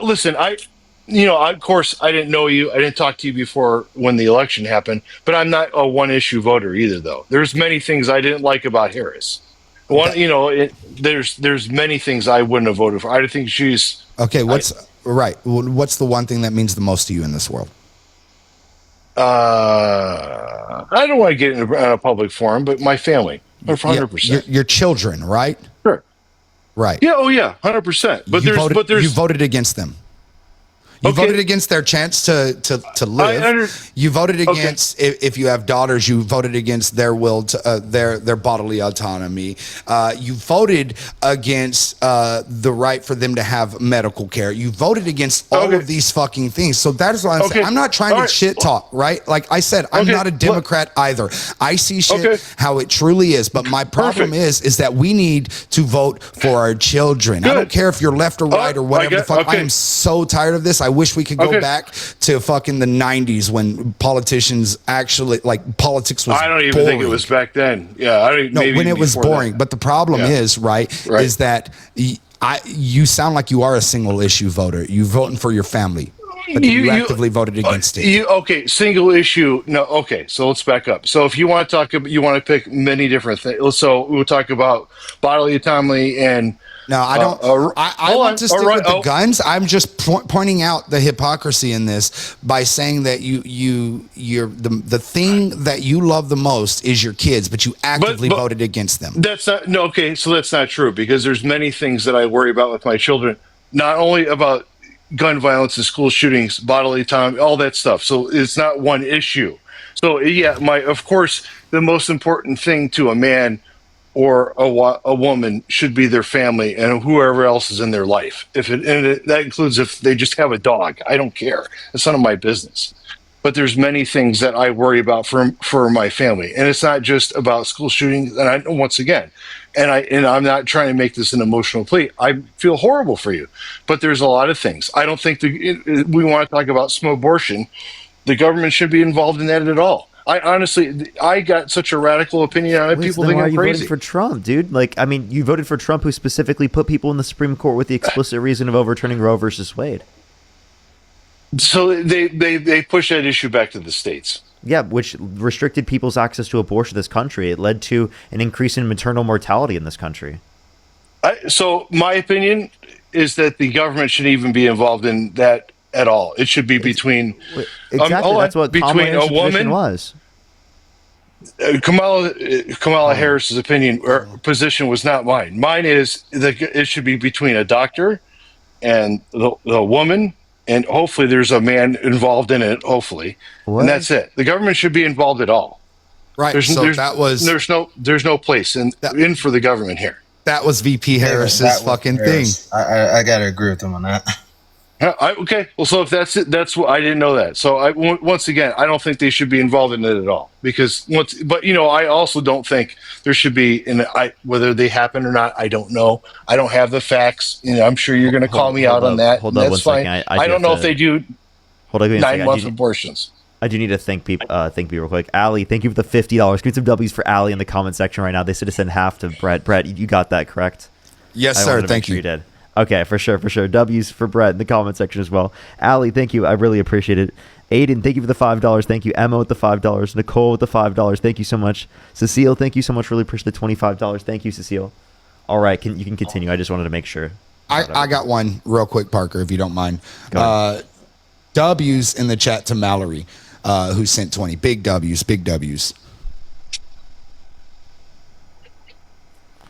S4: listen, of course, I didn't know you. I didn't talk to you before when the election happened, but I'm not a one-issue voter either, though. There's many things I didn't like about Harris. There's many things I wouldn't have voted for. I think she's...
S2: Okay, what's the one thing that means the most to you in this world?
S4: I don't want to get in a public forum, but my family, 100%.
S2: Your children, right?
S4: Sure.
S2: Right.
S4: Yeah. Oh, yeah. 100%. But
S2: you voted against them. You voted against their chance to live. You voted against, if you have daughters, you voted against their will to their bodily autonomy. You voted against the right for them to have medical care. You voted against all of these fucking things. So that is what I'm saying. I'm not trying to shit talk, right? Like I said, I'm not a Democrat either. I see shit how it truly is. But my problem is that we need to vote for our children. Good. I don't care if you're left or right or whatever the fuck. I am so tired of this. I wish we could go back to fucking the 90s when politicians actually, like, politics was
S4: I don't even
S2: boring.
S4: think it was back then. Yeah, I don't.
S2: No,
S4: maybe
S2: when it was boring.
S4: That.
S2: But the problem is that you sound like you are a single issue voter. You voting for your family, but you actively voted against it.
S4: Single issue. No, okay. So let's back up. So if you want to talk about, you want to pick many different things. So we'll talk about bodily autonomy and.
S2: No, I don't. I want to stick with the guns. I'm just pointing out the hypocrisy in this by saying that you're the thing that you love the most is your kids, but you actively voted against them.
S4: That's not okay. So that's not true, because there's many things that I worry about with my children. Not only about gun violence and school shootings, bodily autonomy, all that stuff. So it's not one issue. So yeah, of course, the most important thing to a man or a woman should be their family and whoever else is in their life. That includes if they just have a dog. I don't care. It's none of my business. But there's many things that I worry about for my family, and it's not just about school shootings. And once again, I'm not trying to make this an emotional plea. I feel horrible for you, but there's a lot of things. I don't think we want to talk about some abortion. The government should be involved in that at all. I honestly got such a radical opinion on it. People think I'm crazy.
S1: Why are you voting for Trump, dude? Like, I mean, you voted for Trump, who specifically put people in the Supreme Court with the explicit reason of overturning Roe versus Wade.
S4: So they pushed that issue back to the states.
S1: Yeah, which restricted people's access to abortion in this country. It led to an increase in maternal mortality in this country.
S4: So my opinion is that the government shouldn't even be involved in that at all. It should be between
S1: that's what between a woman was.
S4: Kamala Harris's opinion or position was not mine. Mine is that it should be between a doctor and the woman, and hopefully there's a man involved in it. Hopefully, and that's it. The government should be involved at all.
S2: Right.
S4: There's no place in for the government here.
S2: That was VP Harris's
S3: That was
S2: fucking
S3: Harris.
S2: thing.
S3: I gotta agree with him on that.
S4: Okay, well, so if that's it, that's what I didn't know that. So once again, I don't think they should be involved in it at all because but I also don't think there should be whether they happen or not. I don't know. I don't have the facts. I'm sure you're going to call me out on that.
S1: Hold up
S4: that's
S1: one
S4: fine.
S1: second.
S4: I don't know if they do
S1: Hold on,
S4: 9-month abortions.
S1: I do need to thank people real quick. Allie, thank you for the $50. Give some W's for Allie in the comment section right now. They said to send half to Brett. Brett, you got that correct?
S2: Yes,
S1: I
S2: sir.
S1: wanted to make
S2: Thank
S1: sure
S2: you.
S1: did. Okay, for sure. W's for Brett in the comment section as well. Allie, thank you. I really appreciate it. Aiden, thank you for the $5. Thank you. Emma with the $5. Nicole with the $5. Thank you so much. Cecile, thank you so much. Really appreciate the $25. Thank you, Cecile. All right, you can continue. I just wanted to make sure.
S2: I got one real quick, Parker, if you don't mind.
S1: Go ahead.
S2: W's in the chat to Mallory, who sent 20. Big W's, big W's.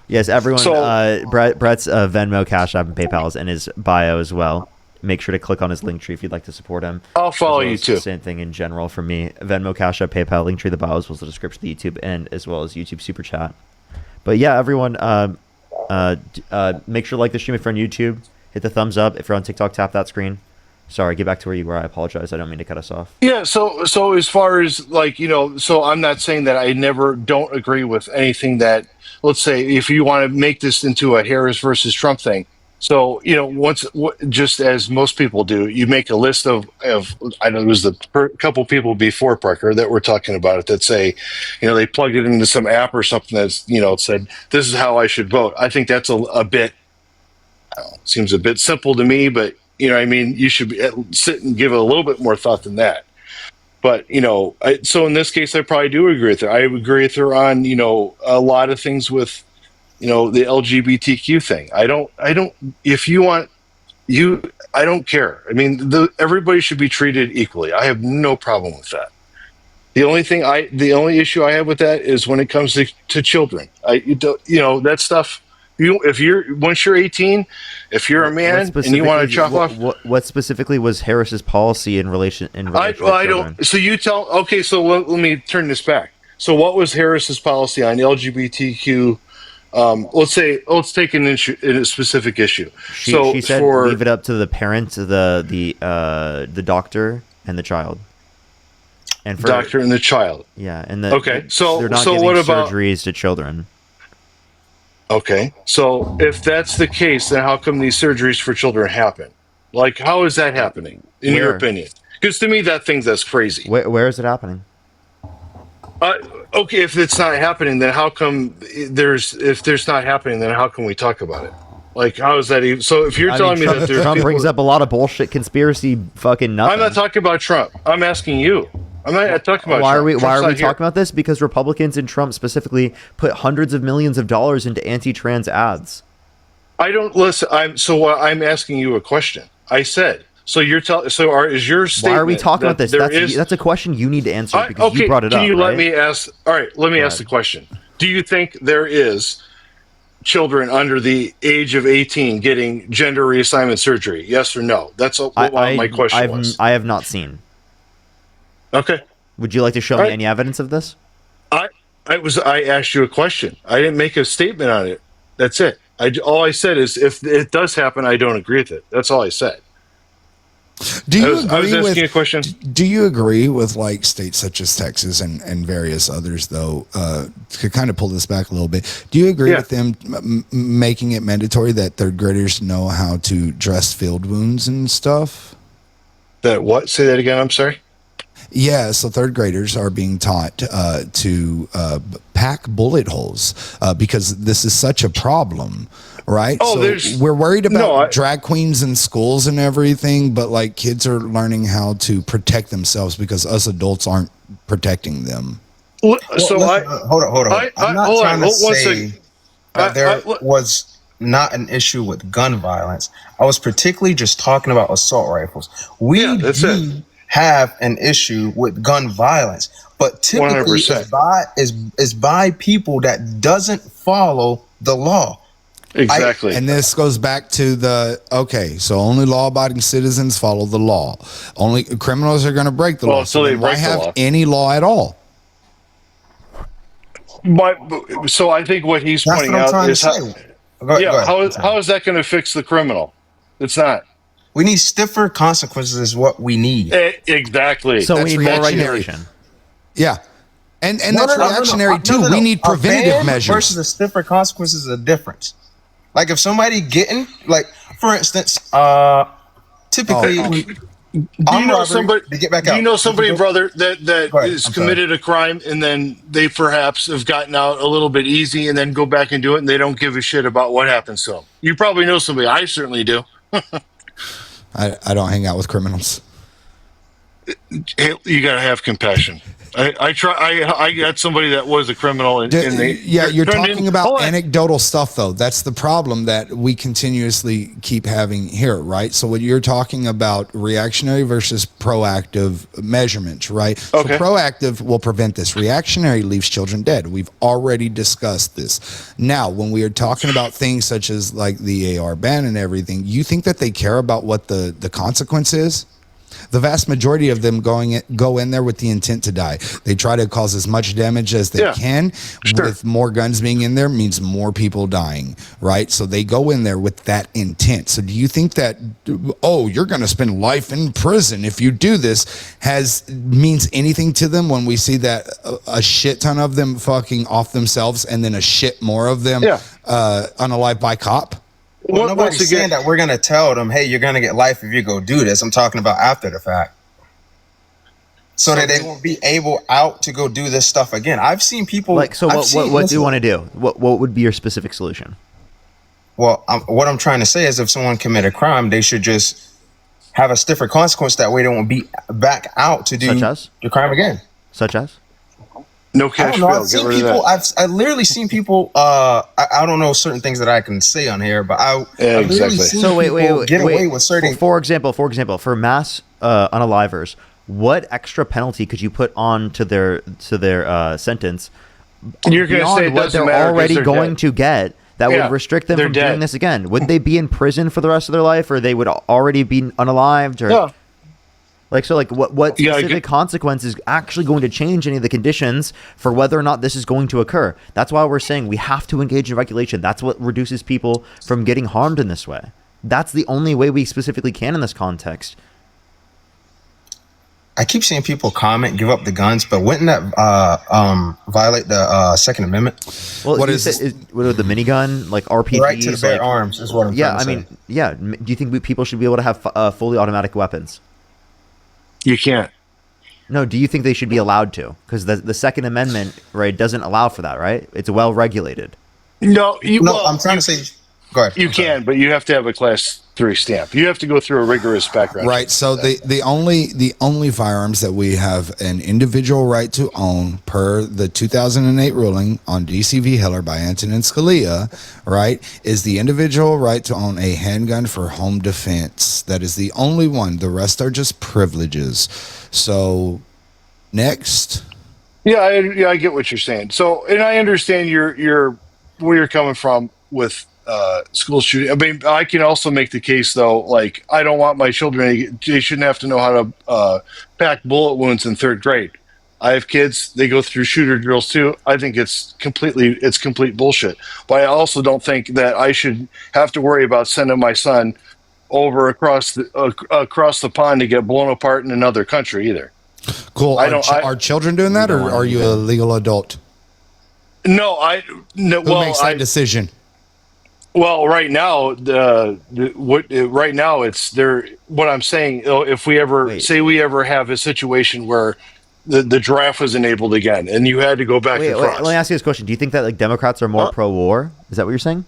S1: Yes, everyone.
S4: So-
S1: Brett's Venmo, Cash App, and PayPal is in his bio as well. Make sure to click on his link tree if you'd like to support him.
S4: I'll follow
S1: As well
S4: you
S1: as
S4: too.
S1: the same thing in general for me. Venmo, Cash App, PayPal, link tree, the bio as well as the description of the YouTube, and as well as YouTube Super Chat. But yeah, everyone, make sure to like the stream if you're on YouTube. Hit the thumbs up. If you're on TikTok, tap that screen. Sorry, get back to where you were. I apologize. I don't mean to cut us off.
S4: Yeah, so as far as so I'm not saying that I don't agree with anything that, let's say, if you want to make this into a Harris versus Trump thing. So, just as most people do, you make a list of I know it was couple people before Parker that were talking about it that say, they plugged it into some app or something that's, said, this is how I should vote. I think that's a bit, seems a bit simple to me, but you should sit and give it a little bit more thought than that. But, so in this case, I probably do agree with her. I agree with her on, a lot of things with, the LGBTQ thing. I don't care. I mean, everybody should be treated equally. I have no problem with that. The only issue I have with that is when it comes to children. That stuff. Once you're 18, if you're a man and you want to chop off,
S1: what specifically was Harris's policy in relation to children?
S4: I don't. So you tell. Okay, so let me turn this back. So what was Harris's policy on LGBTQ? Let's take a specific issue.
S1: She said leave it up to the parent, the doctor, and the child. And for
S4: doctor and the child.
S1: Yeah, and
S4: so
S1: they're not
S4: so
S1: giving
S4: what about
S1: surgeries to children?
S4: Okay, so if that's the case, then how come these surgeries for children happen? Like, how is that happening, in your opinion? Because to me, that's crazy.
S1: Where is it happening?
S4: Okay, if it's not happening, then how come if there's not happening, then how can we talk about it? Like, how is that even? So if you're telling me that there's
S1: Trump brings up a lot of bullshit, conspiracy, fucking nothing.
S4: I'm not talking about Trump. I'm asking you. I'm not talking about Trump.
S1: Why are we talking about this? Because Republicans and Trump specifically put hundreds of millions of dollars into anti-trans ads.
S4: I don't listen. I'm asking you a question. I said. So is your statement?
S1: Why are we talking about this? That's a question you need to answer because you brought it up.
S4: Can you
S1: right?
S4: let me ask? All right, let me ask the question. Do you think there is children under the age of 18 getting gender reassignment surgery? Yes or no? That's what my question was.
S1: I have not seen.
S4: Okay.
S1: Would you like to show me any evidence of this?
S4: I asked you a question. I didn't make a statement on it. That's it. All I said is if it does happen, I don't agree with it. That's all I said.
S2: I
S4: was asking a question.
S2: Do you agree with like states such as Texas and various others, though, to kind of pull this back a little bit? Do you agree with them making it mandatory that third graders know how to dress field wounds and stuff?
S4: That what? Say that again. I'm sorry.
S2: Yeah, so third graders are being taught to pack bullet holes because this is such a problem, right?
S4: Oh,
S2: so we're worried about drag queens in schools and everything, but like kids are learning how to protect themselves because us adults aren't protecting them.
S3: Hold on. I'm not trying to say there was not an issue with gun violence. I was particularly just talking about assault rifles. We do have an issue with gun violence, but typically is by people that doesn't follow the law.
S4: Exactly.
S2: And this goes back to so only law-abiding citizens follow the law. Only criminals are going to break the law.
S4: So they
S2: why have any law at all?
S4: So I think what he's pointing out is
S3: Go
S4: Yeah,
S3: ahead.
S4: how is that going to fix the criminal? It's not.
S3: We need stiffer consequences. Is what we need.
S4: Exactly.
S1: So
S2: That's
S1: we need more
S2: reactionary.
S1: regulation.
S2: Yeah. And
S3: No,
S2: that's
S3: no, no, no, no.
S2: reactionary
S3: No,
S2: too.
S3: no, no.
S2: We need
S3: A
S2: preventative
S3: ban
S2: measures.
S3: versus a stiffer consequences is a difference. Like if somebody getting, like for instance, typically
S4: Do you know somebody?
S3: to get back
S4: Do
S3: out.
S4: you know somebody, brother, that
S3: Go ahead.
S4: has
S3: I'm sorry.
S4: committed a crime and then they perhaps have gotten out a little bit easy and then go back and do it and they don't give a shit about what happens to them? You probably know somebody. I certainly do.
S2: I don't hang out with criminals.
S4: Hey, you got to have compassion. I got somebody that was a criminal and they
S2: You're
S4: turned
S2: talking
S4: in-
S2: about
S4: hold on.
S2: anecdotal stuff, though. That's the problem that we continuously keep having here, right? So, what you're talking about, reactionary versus proactive measurements, right?
S4: Okay.
S2: So, proactive will prevent this. Reactionary leaves children dead. We've already discussed this. Now, when we are talking about things such as like the AR ban and everything, you think that they care about what the consequence is? The vast majority of them go in there with the intent to die. They try to cause as much damage as they can.
S4: Sure.
S2: With more guns being in there means more people dying, right? So they go in there with that intent. So do you think that, oh, you're going to spend life in prison if you do this, means anything to them when we see that a shit ton of them fucking off themselves and then a shit more of them unalived by cop?
S3: Well,
S4: Once
S3: nobody's
S4: again-
S3: saying that we're gonna tell them, hey, you're gonna get life if you go do this. I'm talking about after the fact. So that they won't be able out to go do this stuff again. I've seen people
S1: Like, so
S3: I've
S1: what
S3: seen-
S1: do you
S3: listen,
S1: want to do? What would be your specific solution?
S3: Well, what I'm trying to say is if someone commit a crime, they should just have a stiffer consequence. That way they won't be back out to do
S1: Such as?
S3: the crime again.
S1: Such as?
S4: No
S3: I
S4: cash
S3: don't know.
S4: bail.
S3: I've
S4: Get
S3: seen
S4: rid of
S3: people.
S4: that.
S3: I've literally seen people. I don't know certain things that I can say on here, but I've literally
S4: exactly.
S3: seen
S1: So wait,
S3: people get away with certain.
S1: For example, for mass unalivers, what extra penalty could you put on to their sentence
S4: You're going to
S1: beyond
S4: say it
S1: what
S4: doesn't
S1: they're
S4: matter 'cause
S1: already
S4: they're
S1: going
S4: dead.
S1: to get that
S4: Yeah,
S1: would restrict them
S4: they're
S1: from
S4: dead.
S1: doing this again? Would they be in prison for the rest of their life, or they would already be unalived? Or
S4: Yeah.
S1: what
S4: Yeah, I
S1: specific
S4: get-
S1: consequence is actually going to change any of the conditions for whether or not this is going to occur? That's why we're saying we have to engage in regulation. That's what reduces people from getting harmed in this way. That's the only way we specifically can in this context.
S3: I keep seeing people comment, give up the guns, but wouldn't that violate the Second Amendment?
S1: Well,
S2: What
S1: you
S2: is
S1: said-
S2: this?
S1: what with the minigun, like RPGs?
S3: Right to bear
S1: like-
S3: arms is what I'm
S1: Yeah,
S3: trying
S1: I
S3: to
S1: mean,
S3: say.
S1: yeah. Do you think people should be able to have fully automatic weapons?
S4: You can't.
S1: No. Do you think they should be allowed to? Because the Second Amendment, right, doesn't allow for that, right? It's well regulated.
S4: No,
S3: No, I'm trying to say. Go ahead.
S4: You
S3: I'm sorry.
S4: can, but you have to have a Class 3 stamp. You have to go through a rigorous background.
S2: Right. So the only firearms that we have an individual right to own per the 2008 ruling on DCV Heller by Antonin Scalia, right, is the individual right to own a handgun for home defense. That is the only one. The rest are just privileges. So next.
S4: Yeah, I get what you're saying. So, and I understand your where you're coming from with school shooting. I mean, I can also make the case though, like I don't want my children; they shouldn't have to know how to pack bullet wounds in third grade. I have kids; they go through shooter drills too. I think it's complete bullshit. But I also don't think that I should have to worry about sending my son over across the pond to get blown apart in another country either.
S2: Cool. Are children doing that, or are you a legal adult?
S4: No,
S2: Who makes that decision?
S4: Well, right now, right now it's there. What I'm saying, if we ever we ever have a situation where the draft was enabled again, and you had to go back across.
S1: Let me ask you this question: do you think that like Democrats are more pro-war? Is that what you're saying?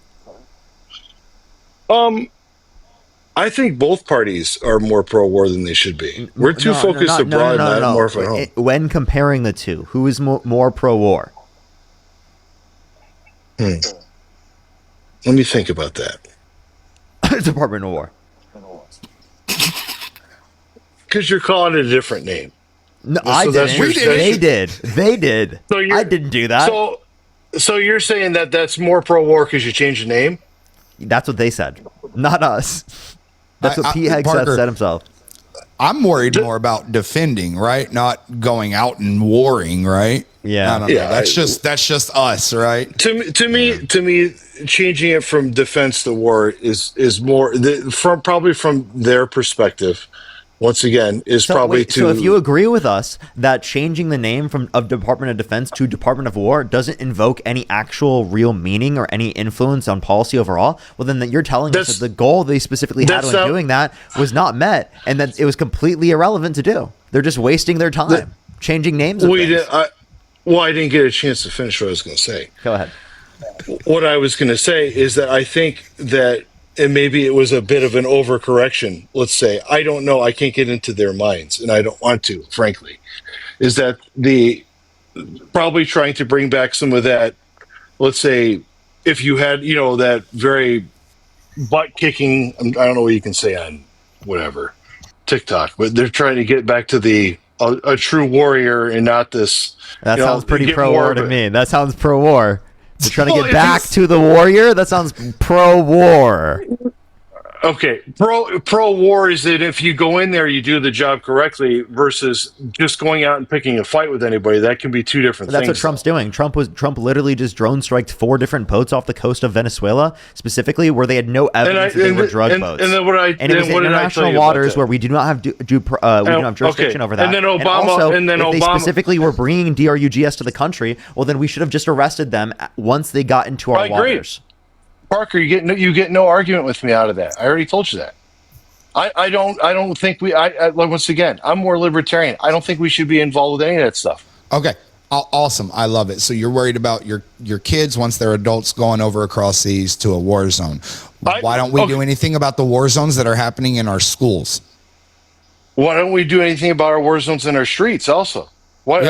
S4: I think both parties are more pro-war than they should be. We're too focused abroad, not more for home.
S1: When comparing the two, who is more pro-war?
S4: Let me think about that.
S1: Department of War.
S4: Because you're calling it a different name.
S1: No,
S4: So
S1: I
S4: that's
S1: didn't.
S4: your-
S1: They did. They did.
S4: So you're-
S1: I didn't do that.
S4: So you're saying that that's more pro-war because you changed the name?
S1: That's what they said, not us. That's what Pete Hegseth
S2: Parker,
S1: said himself.
S2: I'm worried more about defending, right? Not going out and warring, right?
S1: Yeah.
S2: I don't know. That's just us, right?
S4: To me, changing it from defense to war is more from probably from their perspective. Once again, is probably to.
S1: So if you agree with us that changing the name of Department of Defense to Department of War doesn't invoke any actual real meaning or any influence on policy overall, well, then you're telling us that the goal they specifically had when doing that was not met, and that it was completely irrelevant to do. They're just wasting their time changing names. I
S4: didn't get a chance to finish what I was going to say.
S1: Go ahead.
S4: What I was going to say is that I think that. And maybe it was a bit of an overcorrection, let's say. I don't know. I can't get into their minds, and I don't want to, frankly. Is that probably trying to bring back some of that, let's say, if you had, that very butt-kicking, I don't know what you can say on whatever, TikTok, but they're trying to get back to a true warrior and not this.
S1: That sounds pretty pro-war to me. That sounds pro-war. They're trying to get back to the warrior? That sounds pro-war.
S4: Okay. Pro-war is that if you go in there, you do the job correctly versus just going out and picking a fight with anybody. That can be two different things.
S1: That's what Trump's doing. Trump literally just drone striked 4 different boats off the coast of Venezuela, specifically where they had no evidence that they were drug boats.
S4: And then it was
S1: international waters where we do not have jurisdiction over that.
S4: And then Obama.
S1: They specifically were bringing DRUGS to the country. Well, then we should have just arrested them once they got into our waters.
S4: Parker, you get no argument with me out of that. I already told you that. I don't think once again, I'm more libertarian. I don't think we should be involved with any of that stuff.
S2: Okay. Awesome. I love it. So you're worried about your kids once they're adults going over across seas to a war zone. Why don't we do anything about the war zones that are happening in our schools?
S4: Why don't we do anything about our war zones in our streets also? Why?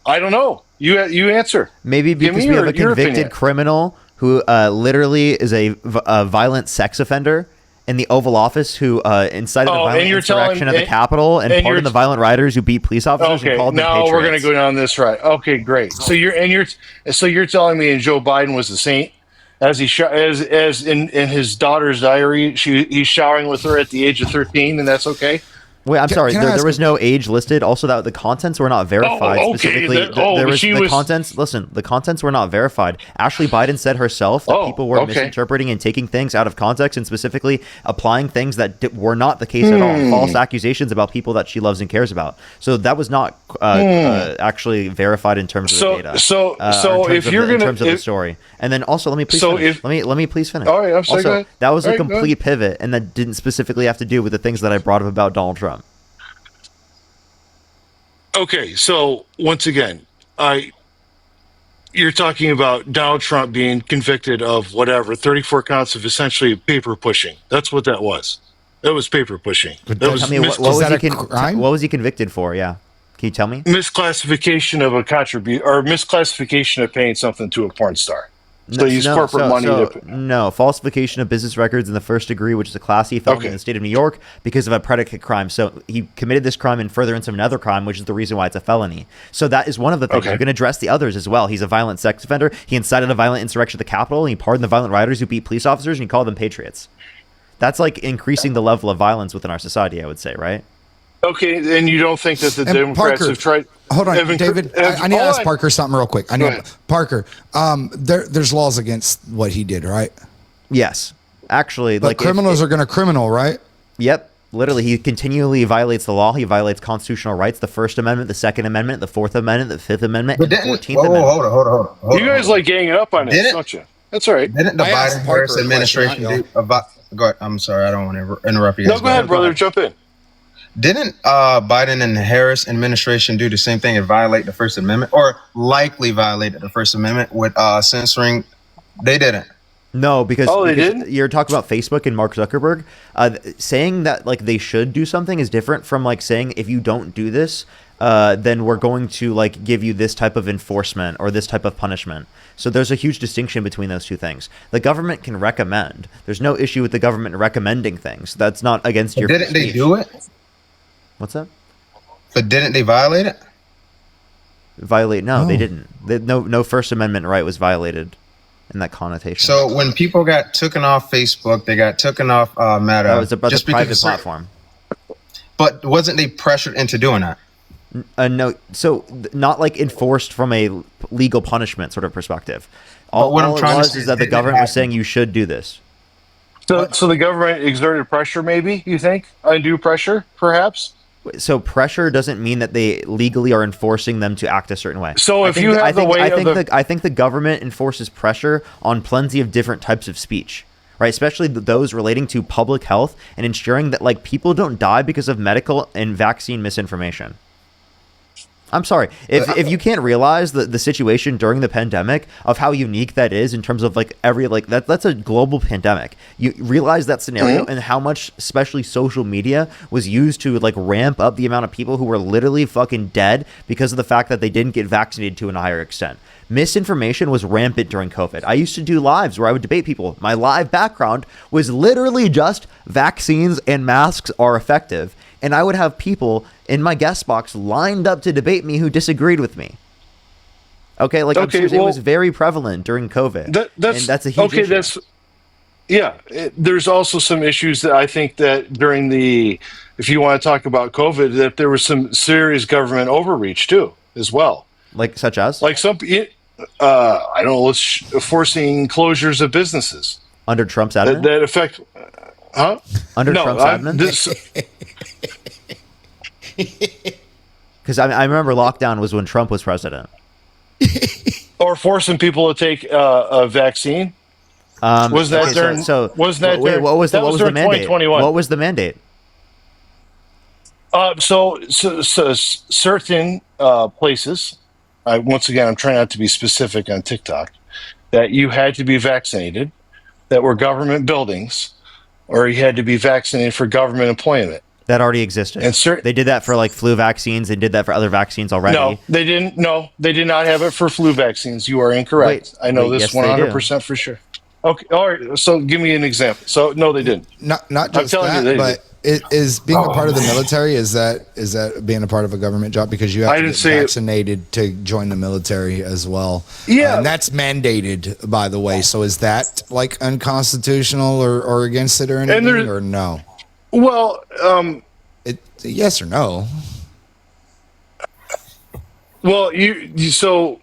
S4: I don't know. You answer.
S1: Maybe because we have a convicted criminal who literally is a violent sex offender in the Oval Office who incited a violent insurrection at the Capitol and pardoned the violent rioters who beat police officers and called them patriots.
S4: Now we're going to go down this right. Okay, great. So you're telling me Joe Biden was the saint as in his daughter's diary, he's showering with her at the age of 13, and that's okay.
S1: Wait, I'm sorry. There was no age listed. Also, that the contents were not verified. Specifically, the contents were not verified. Ashley Biden said herself that people were misinterpreting and taking things out of context, and specifically applying things that were not the case at all. False accusations about people that she loves and cares about. So that was not actually verified in terms of the data. In terms of the story, and then also let me please finish. Let me please finish.
S4: All right, I'm sorry.
S1: Also, that was a complete pivot, and that didn't specifically have to do with the things that I brought up about Donald Trump.
S4: Okay, so once again, you're talking about Donald Trump being convicted of 34 counts of essentially paper pushing. That's what that was. That was paper pushing.
S1: What was he convicted for? Yeah, can you tell me?
S4: Misclassification of a contribution or misclassification of paying something to a porn star. So use corporate money.
S1: Falsification of business records in the first degree, which is a Class C felony in the state of New York because of a predicate crime. So he committed this crime in furtherance of another crime, which is the reason why it's a felony. So that is one of the things. You're going to address the others as well. He's a violent sex offender. He incited a violent insurrection at the Capitol. And he pardoned the violent rioters who beat police officers, and he called them patriots. That's like increasing the level of violence within our society, I would say, right?
S4: Okay, and you don't think that the Democrats have tried...
S2: Hold on, David. I need to ask Parker something real quick. Parker, there's laws against what he did, right?
S1: Yes. Actually,
S2: but criminals are going to criminal, right?
S1: Yep. Literally, he continually violates the law. He violates constitutional rights, the First Amendment, the Second Amendment, the Fourth Amendment, the Fifth Amendment, and the 14th Amendment.
S3: Hold on.
S4: You guys like ganging up on it, don't you? That's all right.
S3: Didn't the Biden-Harris administration do about... Go ahead. I'm sorry. I don't want to interrupt you guys.
S4: No, go ahead, brother. Jump in.
S3: Didn't Biden and the Harris administration do the same thing and violate the First Amendment, or likely violated the First Amendment with censoring? They didn't.
S1: No, because
S4: didn't?
S1: You're talking about Facebook and Mark Zuckerberg. Saying that they should do something is different from saying if you don't do this, then we're going to give you this type of enforcement or this type of punishment. So there's a huge distinction between those two things. The government can recommend. There's no issue with the government recommending things. That's not against your
S3: Didn't
S1: speech.
S3: They do it?
S1: What's that?
S3: But didn't they violate it?
S1: No, they didn't. No First Amendment right was violated in that connotation.
S3: So when people got taken off Facebook, they got taken off Meta.
S1: That was about the private platform.
S3: But wasn't they pressured into doing that?
S1: No, so not like enforced from a legal punishment sort of perspective. All,
S3: what I'm
S1: all it
S3: trying to
S1: was
S3: say
S1: is
S3: is
S1: that the
S3: didn't it
S1: government was
S3: happen?
S1: saying you should do this.
S4: So the government exerted pressure, maybe, you think? Undue pressure, perhaps?
S1: So pressure doesn't mean that they legally are enforcing them to act a certain way.
S4: So
S1: I
S4: if
S1: think-
S4: you have
S1: I
S4: the
S1: think,
S4: way
S1: I
S4: of
S1: think
S4: the-
S1: I think the government enforces pressure on plenty of different types of speech, right? Especially those relating to public health and ensuring that like people don't die because of medical and vaccine misinformation. I'm sorry. If you can't realize the situation during the pandemic of how unique that is in terms of like every like that's a global pandemic. You realize that scenario and how much especially social media was used to like ramp up the amount of people who were literally fucking dead because of the fact that they didn't get vaccinated to a higher extent. Misinformation was rampant during COVID. I used to do lives where I would debate people. My live background was literally just vaccines and masks are effective. And I would have people in my guest box lined up to debate me who disagreed with me. Okay, like I'm
S4: Okay,
S1: serious, it
S4: well,
S1: was very prevalent during COVID.
S4: That's
S1: and that's a huge
S4: okay.
S1: issue.
S4: There's also some issues that I think that during the, if you want to talk about COVID, that there was some serious government overreach too, as well.
S1: Like such as?
S4: Like I don't know, forcing closures of businesses
S1: Under Trump's admin?
S4: that affect, huh?
S1: Under
S4: No,
S1: Trump's admin? Because I remember lockdown was when Trump was president.
S4: or forcing people to take a vaccine. Was that
S1: okay,
S4: during? Was that
S1: wait,
S4: during?
S1: what was the,
S4: that
S1: what was the
S4: during
S1: mandate?
S4: 2021.
S1: What was the mandate?
S4: So certain places, once again, I'm trying not to be specific on TikTok, that you had to be vaccinated, that were government buildings, or you had to be vaccinated for government employment.
S1: That already existed.
S4: And
S1: they did that for like flu vaccines and did that for other vaccines already.
S4: No, they didn't. No, they did not have it for flu vaccines. You are incorrect. I know this
S1: yes, they do.
S4: 100% for sure. Okay, all right. So give me an example. So no, they didn't.
S2: Not
S4: I'm
S2: just
S4: telling you,
S2: that,
S4: they
S2: but it is being a part of the military. Is that being a part of a government job because you have
S4: I
S2: to
S4: didn't
S2: get
S4: say it.
S2: vaccinated to join the military as well?
S4: Yeah.
S2: and that's mandated, by the way. So is that like unconstitutional or against it or anything,
S4: there's-
S2: or no?
S4: Well,
S2: Yes or no?
S4: you so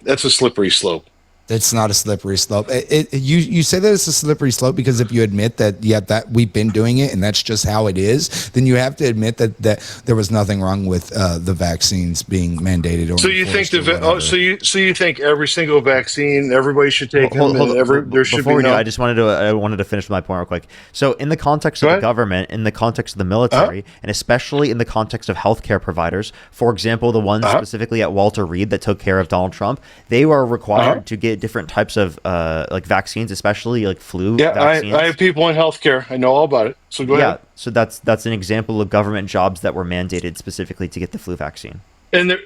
S4: that's a slippery slope.
S2: It's not a slippery slope. You say that it's a slippery slope because if you admit that that we've been doing it and that's just how it is, then you have to admit that there was nothing wrong with the vaccines being mandated. Or
S4: So you think
S2: enforced or whatever.
S4: so you think every single vaccine everybody should take them, and there should
S1: Before
S4: be
S1: we do,
S4: no.
S1: I wanted to finish my point real quick. So in the context of
S4: Go
S1: the
S4: ahead.
S1: government, in the context of the military, and especially in the context of healthcare providers, for example, the ones specifically at Walter Reed that took care of Donald Trump, they were required to get different types of like vaccines, especially like flu vaccines.
S4: I have people in healthcare. I know all about it. So go ahead.
S1: So that's an example of government jobs that were mandated specifically to get the flu vaccine.
S4: And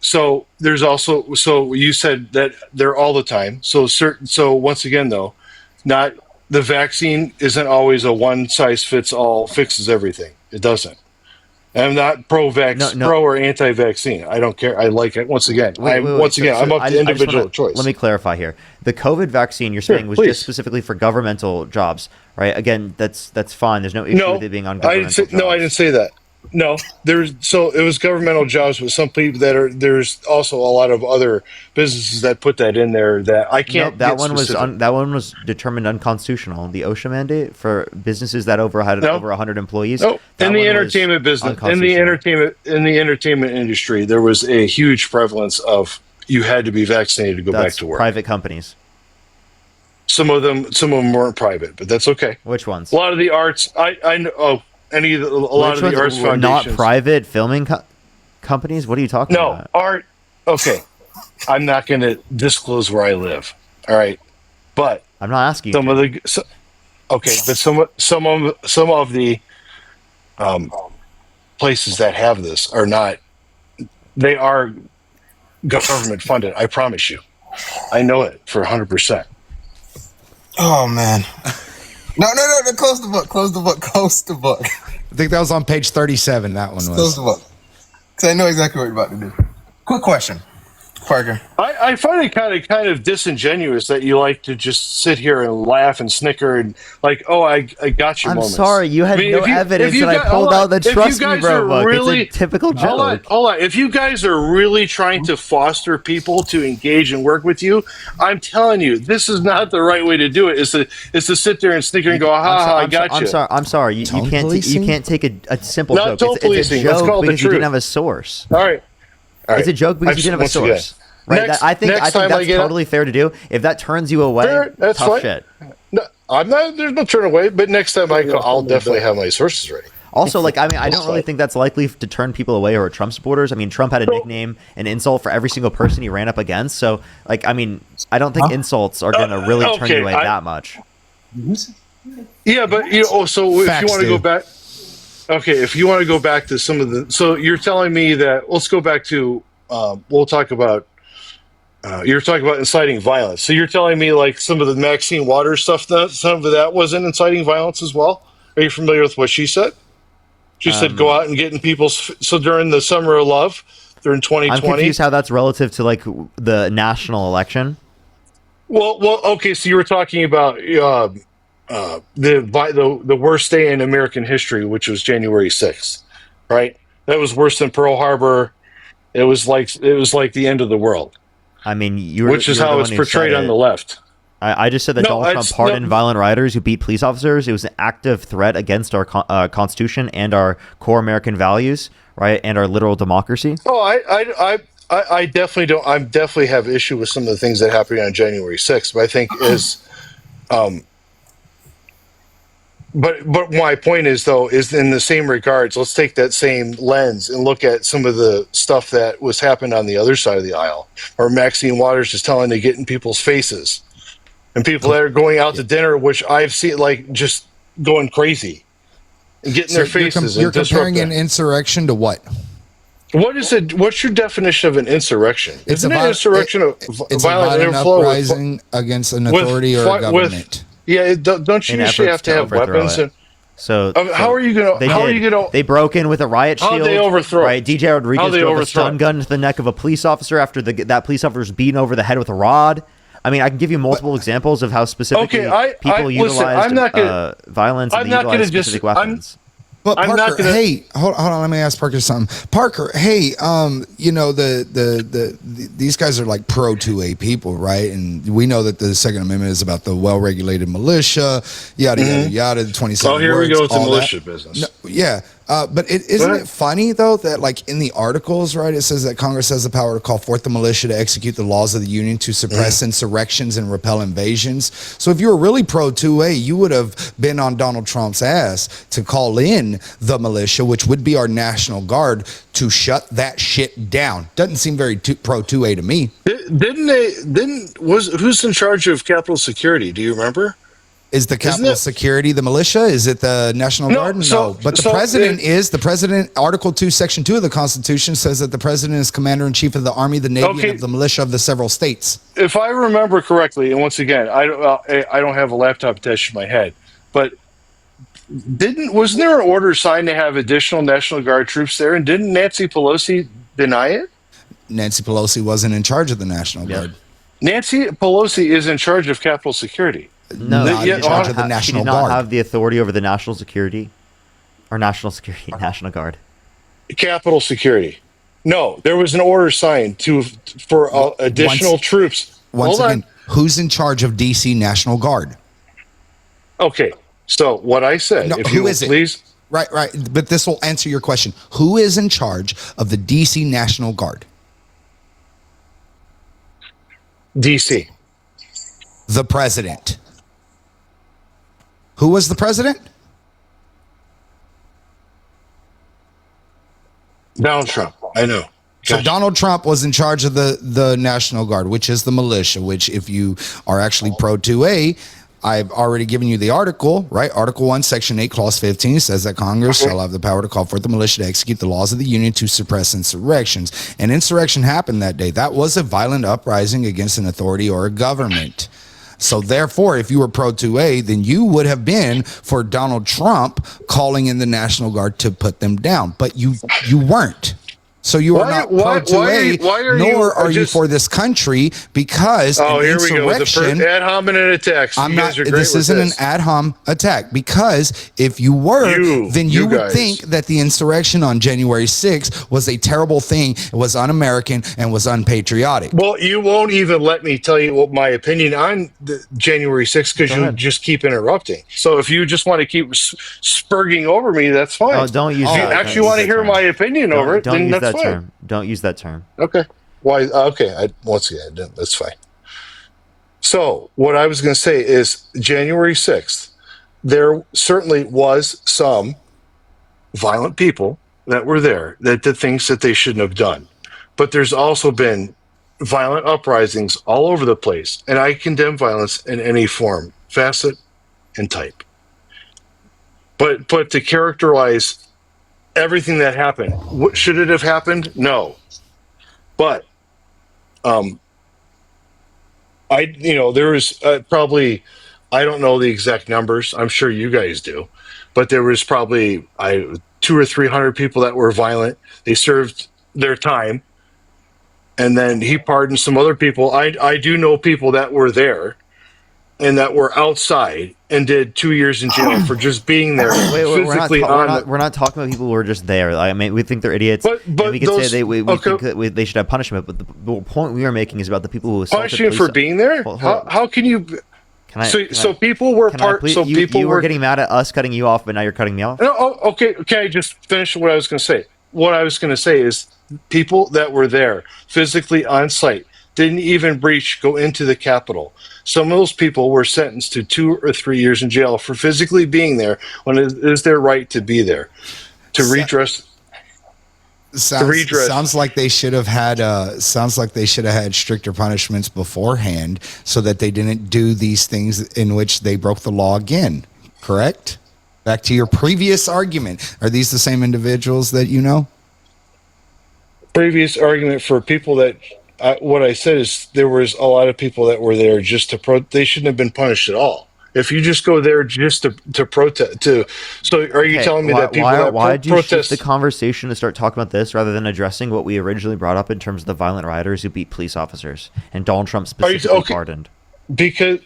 S4: so there's also, so you said that they're all the time. So once again though, not the vaccine isn't always a one size fits all fixes everything. It doesn't. And I'm not pro or anti-vaccine. I don't care. I like it. Once again, I'm up to individual choice.
S1: Let me clarify here. The COVID vaccine you're saying was
S4: please.
S1: just specifically for governmental jobs, right? Again, that's fine. There's no issue with it being on governmental jobs.
S4: I didn't say that. No, it was governmental jobs, but some people there's also a lot of other businesses that put that in there that I can't.
S1: That one was determined unconstitutional. The OSHA mandate for businesses that over 100 employees.
S4: No,
S1: that
S4: in the
S1: one was
S4: entertainment business, in the
S1: unconstitutional.
S4: entertainment industry, there was a huge prevalence of you had to be vaccinated to go back
S1: That's
S4: to work.
S1: private companies.
S4: Some of them weren't private, but that's okay.
S1: Which ones?
S4: A lot of the arts, I know. Oh, a lot of the arts
S1: were not
S4: foundations.
S1: private filming companies? What are you talking
S4: No,
S1: about?
S4: art. Okay, I'm not going to disclose where I live. All right, but
S1: I'm not asking you.
S4: some of the but some of the places that have this are not. They are government funded. I promise you. I know it for 100%.
S3: Oh man. No, close the book.
S2: I think that was on page 37. That one
S3: Close
S2: was.
S3: the book. Because I know exactly what you're about to do. Quick question. Parker.
S4: I find it kind of disingenuous that you like to just sit here and laugh and snicker and like, oh, I got you.
S1: I'm
S4: moments.
S1: sorry, you had no evidence, and I pulled out the Trust Me Bro book. It's a typical joke.
S4: Hold on. If you guys are really trying to foster people to engage and work with you, I'm telling you, this is not the right way to do it. Is to sit there and snicker and go, I got you.
S1: I'm sorry. You can't take a simple
S4: Not
S1: joke.
S4: tone
S1: It's a
S4: policing. Let's
S1: joke
S4: call it the
S1: because you
S4: truth.
S1: didn't have a source.
S4: All right.
S1: It's a joke because you didn't have a source. Right?
S4: Next-
S1: I think
S4: next time I
S1: that's
S4: get
S1: totally fair to do. If that turns you away,
S4: Fair, that's
S1: tough
S4: fine.
S1: shit.
S4: No, I'm not. There's no turn away. But next time I'll definitely have my sources ready.
S1: Also, like, I mean, I don't really think that's likely to turn people away who are Trump supporters. I mean, Trump had a nickname, an insult for every single person he ran up against. So, like, I mean, I don't think insults are going to really turn you away that much.
S4: Yeah, but so if you want to go back, okay, if you want to go back to some of the, so you're telling me that let's go back to, we'll talk about. You're talking about inciting violence. So you're telling me like some of the Maxine Waters stuff, that some of that wasn't inciting violence as well? Are you familiar with what she said? She said go out and get in people's. So during the Summer of Love, during 2020.
S1: I'm confused how that's relative to like the national election.
S4: Well, okay. So you were talking about the worst day in American history, which was January 6th, right? That was worse than Pearl Harbor. It was like the end of the world.
S1: I mean,
S4: which is how it's portrayed on the left.
S1: I just said that Donald Trump pardoned violent rioters who beat police officers. It was an active threat against our Constitution and our core American values, right, and our literal democracy.
S4: Oh, I definitely don't. I definitely have issue with some of the things that happened on January 6th. But I think But my point is, though, is in the same regards, let's take that same lens and look at some of the stuff that was happening on the other side of the aisle, or Maxine Waters is telling to get in people's faces, and people that are going out to dinner, which I've seen like just going crazy and getting their faces.
S2: You're comparing an insurrection to what?
S4: What is it? What's your definition of an insurrection?
S2: It's
S4: an insurrection of violent
S2: uprising against an authority or a government.
S4: Don't you usually have to have weapons? How are you gonna?
S1: They broke in with a riot shield.
S4: How they overthrow?
S1: Right, DJ Rodriguez drove a stun gun to the neck of a police officer after that police officer was beaten over the head with a rod. I mean, I can give you multiple examples of how specifically people utilized violence and utilized specific weapons.
S2: But Parker, hey, hold on. Let me ask Parker something. Parker, hey, these guys are like pro 2A people, right? And we know that the Second Amendment is about the well-regulated militia, yada yada yada. The 27.
S4: Oh, here
S2: words,
S4: we go with the militia
S2: that.
S4: business.
S2: No, yeah. But isn't it funny, though, that like in the articles, right, it says that Congress has the power to call forth the militia to execute the laws of the Union to suppress insurrections and repel invasions. So if you were really pro 2A, you would have been on Donald Trump's ass to call in the militia, which would be our National Guard, to shut that shit down. Doesn't seem very pro 2A to me.
S4: Who's in charge of Capitol Security? Do you remember?
S2: Is the Capitol Security the militia? Is it the National Guard? No. But the president is. The president, Article 2, Section 2 of the Constitution says that the president is commander-in-chief of the Army, the Navy, and of the militia of the several states.
S4: If I remember correctly, and once again, I don't have a laptop attached to my head, but wasn't there an order signed to have additional National Guard troops there? And didn't Nancy Pelosi deny it?
S2: Nancy Pelosi wasn't in charge of the National Guard.
S4: Nancy Pelosi is in charge of Capitol Security.
S2: No, in charge of the National
S1: Guard. She did not have the authority over the national security, or National Guard.
S4: Capitol Security. No, there was an order signed for additional troops.
S2: Once again, who's in charge of DC National Guard?
S4: Okay, so what I said.
S2: No, who is it? Please. Right. But this will answer your question. Who is in charge of the DC National Guard?
S4: DC.
S2: The president. Who was the president?
S4: Donald Trump. I know.
S2: So Donald Trump was in charge of the National Guard, which is the militia, which if you are actually pro 2A, I've already given you the article, right? Article 1, Section 8, Clause 15 says that Congress shall have the power to call forth the militia to execute the laws of the Union to suppress insurrections. An insurrection happened that day. That was a violent uprising against an authority or a government. So therefore, if you were pro 2A, then you would have been for Donald Trump calling in the National Guard to put them down. But you weren't. So you are
S4: Why-
S2: not
S4: why-
S2: pro
S4: why are
S2: 2A,
S4: you- why are you-
S2: nor are you
S4: just-
S2: for this country because
S4: Oh,
S2: an
S4: here we go with the
S2: insurrection.
S4: ad hominem attacks.
S2: I'm
S4: You
S2: not.
S4: guys are great
S2: This
S4: with
S2: isn't
S4: this.
S2: an ad hom attack because if you were, then you would
S4: guys.
S2: think that the insurrection on January 6th was a terrible thing. It was un-American and was unpatriotic.
S4: Well, you won't even let me tell you what my opinion on the January 6th because
S1: Go
S4: you
S1: ahead.
S4: just keep interrupting. So if you just want to keep spurging over me, that's fine.
S1: Oh, don't use
S4: If you
S1: that.
S4: actually
S1: Don't
S4: want to
S1: use that
S4: hear
S1: term.
S4: my opinion over it,
S1: Don't
S4: then
S1: use
S4: that's
S1: that
S4: fine.
S1: term. Don't use that term.
S4: Okay. Why? Okay. Once again, that's fine. So what I was going to say is January 6th, there certainly was some violent people that were there that did things that they shouldn't have done. But there's also been violent uprisings all over the place. And I condemn violence in any form, facet, and type. But to characterize everything that happened, should it have happened? No. But there was probably, I don't know the exact numbers. I'm sure you guys do, but there was probably 200 or 300 people that were violent. They served their time, and then he pardoned some other people. I do know people that were there and that were outside and did 2 years in jail for just being there
S1: Wait,
S4: physically
S1: we're not talking about people who are just there. Like, I mean, we think they're idiots.
S4: But
S1: and we can
S4: those-
S1: say we
S4: okay.
S1: think that they should have punishment. But the point we are making is about the people who assaulted
S4: punishing for
S1: police-
S4: being there.
S1: Hold on.
S4: How can you?
S1: Can I,
S4: So
S1: can I-
S4: people were
S1: can I
S4: part.
S1: please-
S4: So
S1: you,
S4: people
S1: you were
S4: were
S1: getting mad at us cutting you off, but now you're cutting me off.
S4: No, okay. Can I just finish what I was going to say? What I was going to say is people that were there physically on site didn't even go into the Capitol. Some of those people were sentenced to 2 or 3 years in jail for physically being there when it is their right to be there to redress. redress.
S2: Sounds like they should have had stricter punishments beforehand so that they didn't do these things in which they broke the law again. Correct? Back to your previous argument. Are these the same individuals that you know?
S4: Previous argument for people that what I said is there was a lot of people that were there just to they shouldn't have been punished at all. If you just go there just to protest, so are you telling me that people
S1: why do you shift
S4: protest
S1: the conversation to start talking about this rather than addressing what we originally brought up in terms of the violent rioters who beat police officers and Donald Trump specifically pardoned?
S4: Because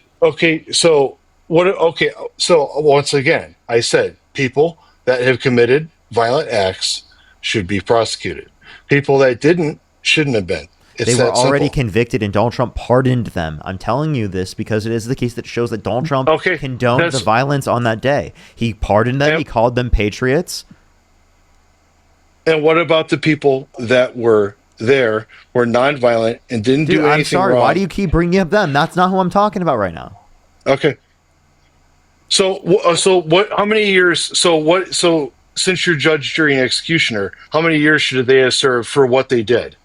S4: so once again, I said people that have committed violent acts should be prosecuted. People that didn't shouldn't have been. It's
S1: They were
S4: that
S1: already
S4: simple.
S1: convicted and Donald Trump pardoned them. I'm telling you this because it is the case that shows that Donald Trump condoned the violence on that day. He pardoned them. He called them patriots.
S4: And what about the people that were there, were nonviolent, and didn't do anything
S1: I'm sorry.
S4: wrong?
S1: Why do you keep bringing up them? That's not who I'm talking about right now.
S4: Okay. So what? How many years? So since you're judge, jury, and executioner, how many years should they have served for what they did?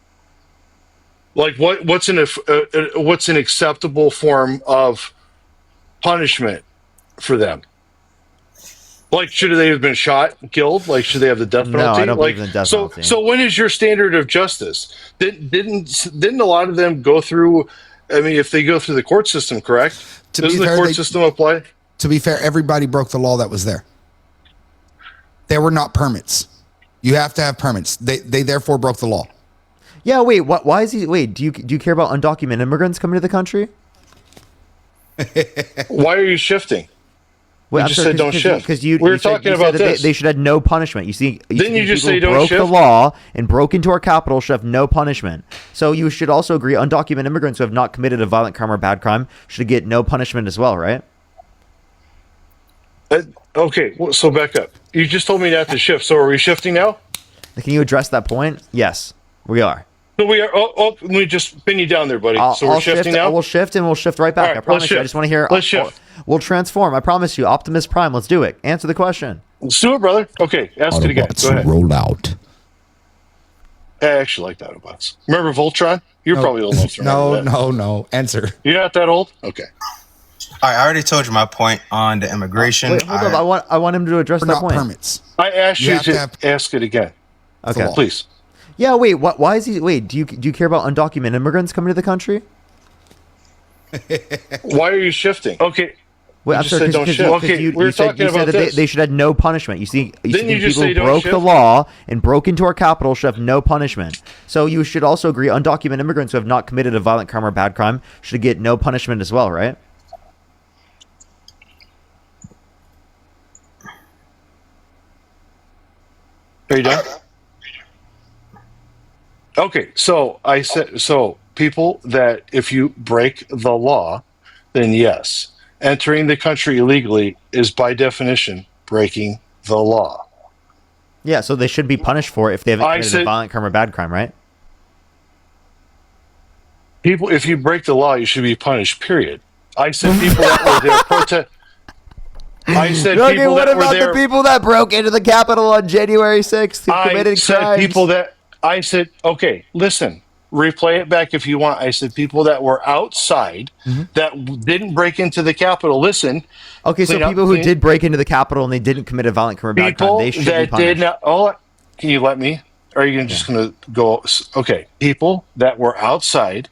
S4: Like what's an acceptable form of punishment for them? Like, should they have been shot, killed? Like, should they have the death penalty?
S1: No, I don't
S4: like,
S1: believe in the death
S4: so,
S1: penalty.
S4: So when is your standard of justice? Didn't a lot of them go through? I mean, if they go through the court system, correct? Doesn't the court system apply?
S2: To be fair, everybody broke the law that was there. There were not permits. You have to have permits. They therefore broke the law.
S1: Yeah, wait. Why is he? Wait, do you care about undocumented immigrants coming to the country?
S4: Why are you shifting?
S1: Wait,
S4: You
S1: I'm
S4: just
S1: sorry,
S4: said don't shift.
S1: Because
S4: We were talking about
S1: that
S4: this.
S1: They should have no punishment. You see,
S4: Didn't you just
S1: people
S4: say
S1: who
S4: don't
S1: broke the
S4: shift?
S1: law and broke into our capital should have no punishment. So you should also agree undocumented immigrants who have not committed a violent crime or bad crime should get no punishment as well, right?
S4: Okay, well, so back up. You just told me not to shift. So are we shifting now?
S1: Can you address that point? Yes, we are.
S4: So we are. Let me just pin you down there, buddy. So we're shifting now.
S1: We'll shift and we'll shift right back.
S4: All right,
S1: I promise
S4: let's
S1: you. I
S4: shift.
S1: just want to hear.
S4: Let's shift.
S1: We'll transform. I promise you. Optimus Prime. Let's do it. Answer the question.
S4: Let's do it, brother. Okay, ask it again. Go ahead.
S2: Roll out.
S4: I actually like Autobots. Remember Voltron? You're probably old enough to remember that.
S2: No. Answer.
S4: You're not that old? Okay.
S3: All right, I already told you my point on the immigration.
S1: Wait, hold up. I want him to address
S2: We're
S1: that
S2: not
S1: point.
S2: permits.
S4: I asked
S2: You
S4: you
S2: have to
S4: to
S2: have-
S4: ask it again.
S1: Okay.
S2: law.
S4: Please.
S1: Yeah. Wait. Why is he? Wait. Do you care about undocumented immigrants coming to the country?
S4: Why are you shifting? Okay.
S1: Well,
S4: You
S1: I'm
S4: just
S1: sorry,
S4: said
S1: 'cause-
S4: don't
S1: 'cause
S4: ship.
S1: you-
S4: Okay,
S1: 'cause you,
S4: we're
S1: you said,
S4: talking
S1: you said
S4: about
S1: that
S4: this.
S1: they should have no punishment. You see,
S4: Didn't you
S1: people
S4: just say
S1: who
S4: don't
S1: broke
S4: ship?
S1: the law and broke into our capital should have no punishment. So you should also agree undocumented immigrants who have not committed a violent crime or bad crime should get no punishment as well, right?
S4: Are you done? Okay, so I said so. People that if you break the law, then yes, entering the country illegally is by definition breaking the law.
S1: Yeah, so they should be punished for it if they haven't
S4: I
S1: committed a
S4: said-
S1: violent crime or bad crime, right?
S4: People, if you break the law, you should be punished. Period. I said people that were there protest. I said
S1: Okay,
S4: people
S1: what
S4: that were
S1: about
S4: there.
S1: the people that broke into the Capitol on January 6th who
S4: I
S1: committed
S4: said
S1: crimes?
S4: people that. I said okay. Listen, replay it back if you want. I said people that were outside that didn't break into the Capitol. Listen,
S1: Okay, so
S4: clean up,
S1: people who
S4: clean-
S1: did break into the Capitol and they didn't commit a violent crime or bad crime,
S4: people
S1: they should be
S4: that
S1: punished.
S4: did not. Oh, can you let me? Or are you just going to go? Okay, people that were outside,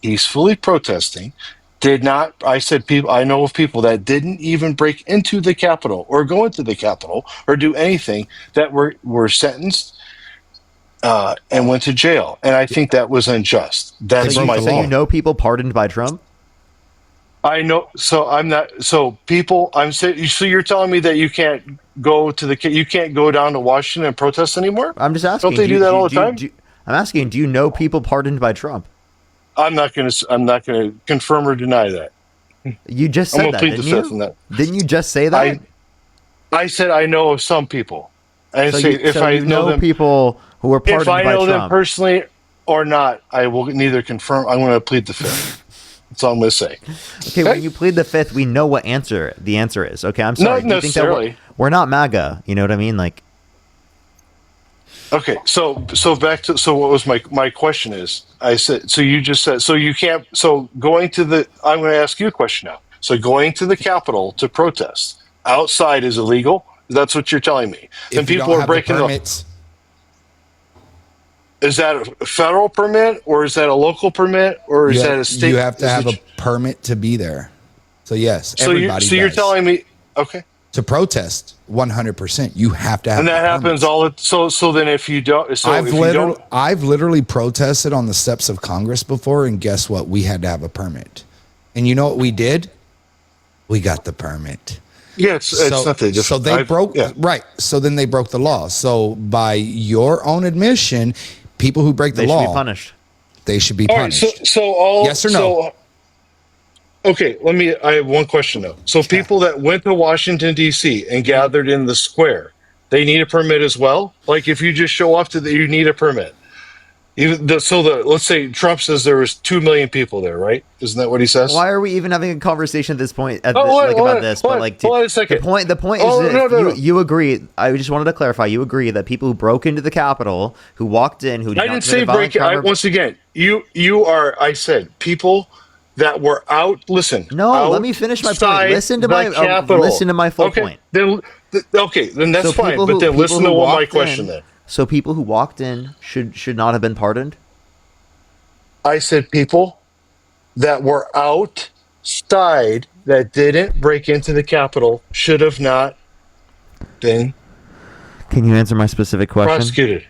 S4: peacefully protesting, did not. I said people. I know of people that didn't even break into the Capitol or go into the Capitol or do anything that were sentenced and went to jail. And I think that was unjust. That's
S2: broke
S4: my
S2: the
S1: So
S2: law.
S1: you know people pardoned by Trump?
S4: I know. So I'm not. So people. I'm saying. So you're telling me that you can't go to the. You can't go down to Washington and protest anymore?
S1: I'm just asking.
S4: Don't they do that all the time?
S1: I'm asking, do you know people pardoned by Trump?
S4: I'm not going to. I'm not going to confirm or deny that.
S1: You just
S4: I'm
S1: said
S4: going to
S1: that,
S4: plead the
S1: didn't
S4: fifth
S1: you?
S4: on that.
S1: Didn't you just say that?
S4: I said I know of some people. I
S1: so
S4: say
S1: you,
S4: if
S1: so
S4: I
S1: you
S4: know them,
S1: people who were pardoned
S4: if I
S1: by
S4: know them
S1: Trump.
S4: personally or not, I will neither confirm. I'm going to plead the fifth. That's all I'm going to say.
S1: Okay, when you plead the fifth, we know what the answer is. Okay, I'm sorry.
S4: Not
S1: Do you think that
S4: necessarily.
S1: we're not MAGA? You know what I mean? Like,
S4: Okay, so back to what was my question is I said so you just said so you can't so going to the I'm going to ask you a question now. So going to the Capitol to protest outside is illegal. That's what you're telling me.
S2: If
S4: And
S2: you
S4: people
S2: don't
S4: are
S2: have the
S4: breaking the
S2: permits,
S4: Is that a federal permit or is that a local permit or is that a state?
S2: you have to
S4: is
S2: have
S4: it-
S2: a permit to be there. So yes,
S4: so you
S2: everybody
S4: you're
S2: does.
S4: telling me okay.
S2: To protest 100%, you have to have
S4: And that
S2: the
S4: happens
S2: permits.
S4: all so then if you don't so if you don't
S2: I've literally protested on the steps of Congress before, and guess what? We had to have a permit. And you know what we did? We got the permit.
S4: yeah it's not that different.
S2: So they broke
S4: yeah.
S2: right. So then they broke the law. So by your own admission, people who break the
S1: they should
S2: law,
S1: be punished.
S2: they should be
S4: All right,
S2: punished.
S4: so all
S2: Yes or no?
S4: So, okay, I have one question though. So people that went to Washington D.C. and gathered in the square, they need a permit as well. Like if you just show up to you need a permit. Let's say Trump says there was 2 million people there, right? Isn't that what he says?
S1: Why are we even having a conversation at this point?
S4: hold on,
S1: About this,
S4: hold
S1: but
S4: on,
S1: like
S4: hold on a second.
S1: The point is
S4: Oh,
S1: that
S4: no.
S1: you agree. I just wanted to clarify. You agree that people who broke into the Capitol, who walked in, who did
S4: I
S1: not
S4: didn't
S1: commit
S4: say
S1: a violent
S4: break.
S1: crime or-
S4: Once again, you are. I said people that were out. Listen.
S1: No, let me finish my point.
S4: outside
S1: Listen to
S4: the
S1: my
S4: Capitol.
S1: listen to my full
S4: okay,
S1: point.
S4: Then that's
S1: So
S4: fine.
S1: people
S4: But
S1: who-
S4: then
S1: people
S4: listen
S1: who
S4: to what my
S1: walked
S4: question
S1: in-
S4: then.
S1: So people who walked in should not have been pardoned.
S4: I said people that were outside that didn't break into the Capitol should have not been
S1: Can you answer my specific question?
S4: prosecuted.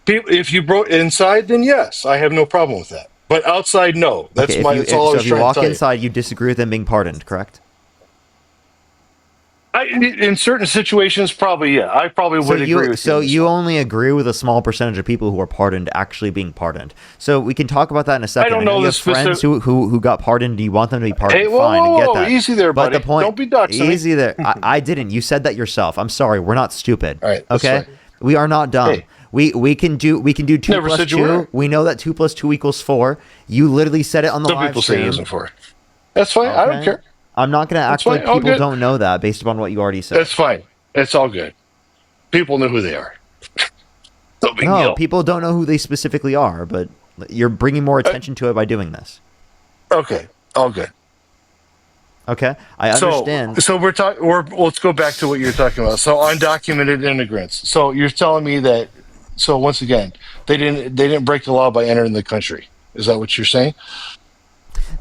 S4: People, if you broke inside, then yes, I have no problem with that. But outside, no. That's
S1: Okay,
S4: that's all I was
S1: if you
S4: trying
S1: walk
S4: to tell
S1: inside, you disagree with them being pardoned, correct?
S4: in certain situations, probably yeah. I probably would agree with
S1: So
S4: you.
S1: you only agree with a small percentage of people who are pardoned actually being pardoned. So we can talk about that in a second.
S4: I don't
S1: know
S4: know
S1: you
S4: the
S1: have friends
S4: specific-
S1: who got pardoned. Do you want them to be pardoned?
S4: Hey, whoa,
S1: Fine,
S4: whoa,
S1: I get
S4: whoa,
S1: that.
S4: easy there,
S1: But
S4: buddy.
S1: the point,
S4: Don't be doxing me.
S1: easy there. I didn't. You said that yourself. I'm sorry. We're not stupid.
S4: All right, that's
S1: okay.
S4: fine.
S1: We are not dumb.
S4: Hey.
S1: We can do 2
S4: Never
S1: plus
S4: said you
S1: 2.
S4: were.
S1: We know that 2 plus 2 equals 4. You literally said it on the
S4: Some
S1: live
S4: people say it
S1: stream.
S4: isn't for. That's fine. I don't
S1: Okay?
S4: care.
S1: I'm not going to act
S4: fine.
S1: like
S4: All
S1: people
S4: good.
S1: don't know that based upon what you already said.
S4: That's fine. It's all good. People know who they are. No big
S1: No,
S4: deal.
S1: people don't know who they specifically are, but you're bringing more attention to it by doing this.
S4: Okay, all good.
S1: Okay, I understand.
S4: So we're talking. Let's go back to what you're talking about. So undocumented immigrants. So you're telling me that. So once again, they didn't break the law by entering the country. Is that what you're saying?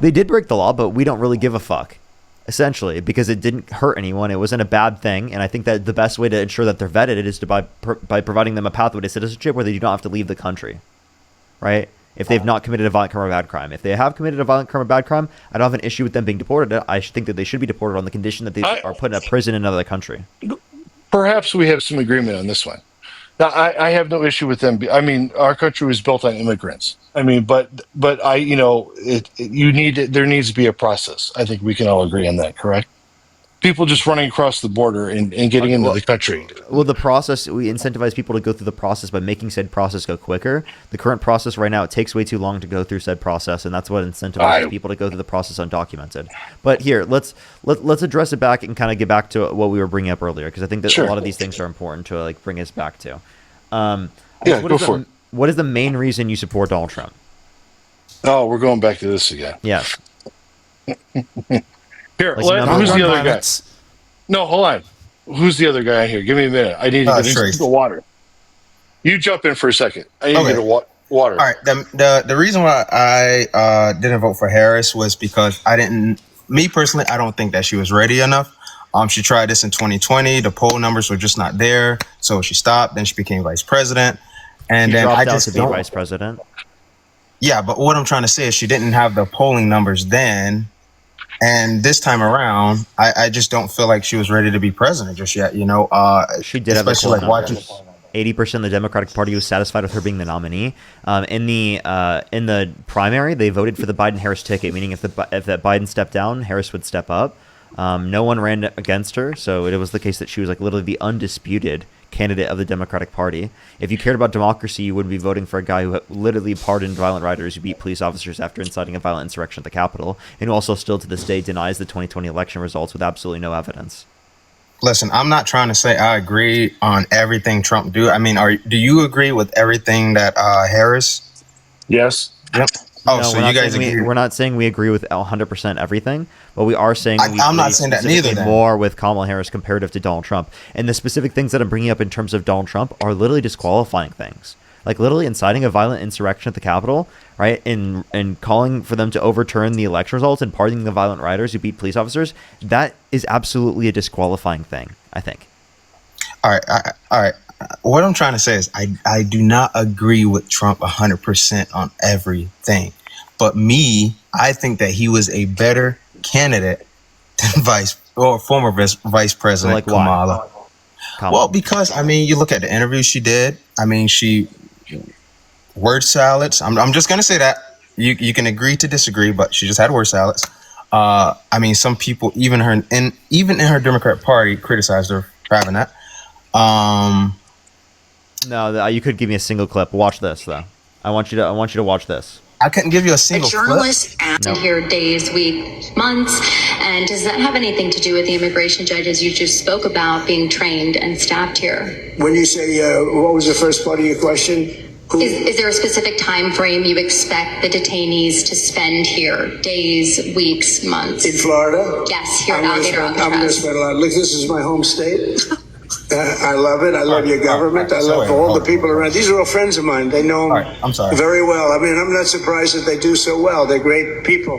S1: They did break the law, but we don't really give a fuck. essentially, because it didn't hurt anyone. It wasn't a bad thing. And I think that the best way to ensure that they're vetted is by providing them a pathway to citizenship where they do not have to leave the country, right? If they've not committed a violent crime or bad crime. If they have committed a violent crime or bad crime, I don't have an issue with them being deported. I think that they should be deported on the condition that they are put in a prison in another country.
S4: Perhaps we have some agreement on this one. Now, I have no issue with them. I mean, our country was built on immigrants. I mean, but there needs to be a process. I think we can all agree on that, correct? People just running across the border and getting into the country.
S1: Well, the process, we incentivize people to go through the process by making said process go quicker. The current process right now, it takes way too long to go through said process, and that's what incentivizes people to go through the process undocumented. But here, let's address it back and kind of get back to what we were bringing up earlier, because I think that a lot of these things are important to like bring us back to.
S4: Go for it.
S1: What is the main reason you support Donald Trump?
S4: Oh, we're going back to this again.
S1: Yes.
S4: Here,
S1: Like,
S4: who's the other guy?
S2: violence.
S4: No, hold on. Who's the other guy here? Give me a minute. I need to get
S3: Trace.
S4: the water. You jump in for a second. I need to get a water.
S3: All right. The reason why I didn't vote for Harris was because me personally, I don't think that she was ready enough. She tried this in 2020. The poll numbers were just not there, so she stopped. Then she became vice president, and then
S1: dropped
S3: I
S1: out
S3: just
S1: to be vice president.
S3: Yeah, but what I'm trying to say is she didn't have the polling numbers then. And this time around, I just don't feel like she was ready to be president just yet.
S1: She did have the
S3: especially
S1: poll
S3: like
S1: numbers.
S3: watching.
S1: 80% of the Democratic Party was satisfied with her being the nominee. In the primary, they voted for the Biden-Harris ticket, meaning if that Biden stepped down, Harris would step up. No one ran against her, so it was the case that she was like literally the undisputed candidate of the Democratic Party. If you cared about democracy, you wouldn't be voting for a guy who literally pardoned violent rioters who beat police officers after inciting a violent insurrection at the Capitol, and who also still to this day denies the 2020 election results with absolutely no evidence.
S3: Listen, I'm not trying to say I agree on everything Trump do. I mean, do you agree with everything that Harris?
S4: Yes.
S3: Yep. Oh,
S1: No,
S3: so
S1: we're
S3: you
S1: not
S3: guys
S1: saying
S3: agree?
S1: we're not saying we agree with 100% everything, but we are saying
S3: I'm not saying that neither, then.
S1: more with Kamala Harris comparative to Donald Trump. And the specific things that I'm bringing up in terms of Donald Trump are literally disqualifying things. Like literally inciting a violent insurrection at the Capitol, right? And calling for them to overturn the election results and pardoning the violent rioters who beat police officers. That is absolutely a disqualifying thing, I think.
S3: All right. What I'm trying to say is I do not agree with Trump 100% on everything. But I think that he was a better candidate than former vice president
S1: Like why?
S3: Kamala. Well, because I mean, you look at the interview she did. I mean, word salads. I'm just gonna say that you can agree to disagree, but she just had word salads. I mean, some people, even in her Democrat Party, criticized her for having that.
S1: No, you could give me a single clip. Watch this though. I want you to watch this.
S3: I couldn't give you a
S5: A
S3: single clip.
S5: journalist acted here days, weeks, months, and does that have anything to do with the immigration judges you just spoke about being trained and staffed here?
S6: When you say, what was the first part of your question?
S5: Is there a specific time frame you expect the detainees to spend here? Days, weeks, months?
S6: In Florida?
S5: Yes, here at
S6: I'm
S5: Alligator
S6: going to
S5: Alcatraz.
S6: spend a lot. Look, this is my home state. I love it. I love your government. I love
S3: Sorry,
S6: all
S3: hold
S6: the
S3: on.
S6: people around. These are all friends of mine. They know
S3: All right, I'm sorry.
S6: very well. I mean, I'm not surprised that they do so well. They're great people.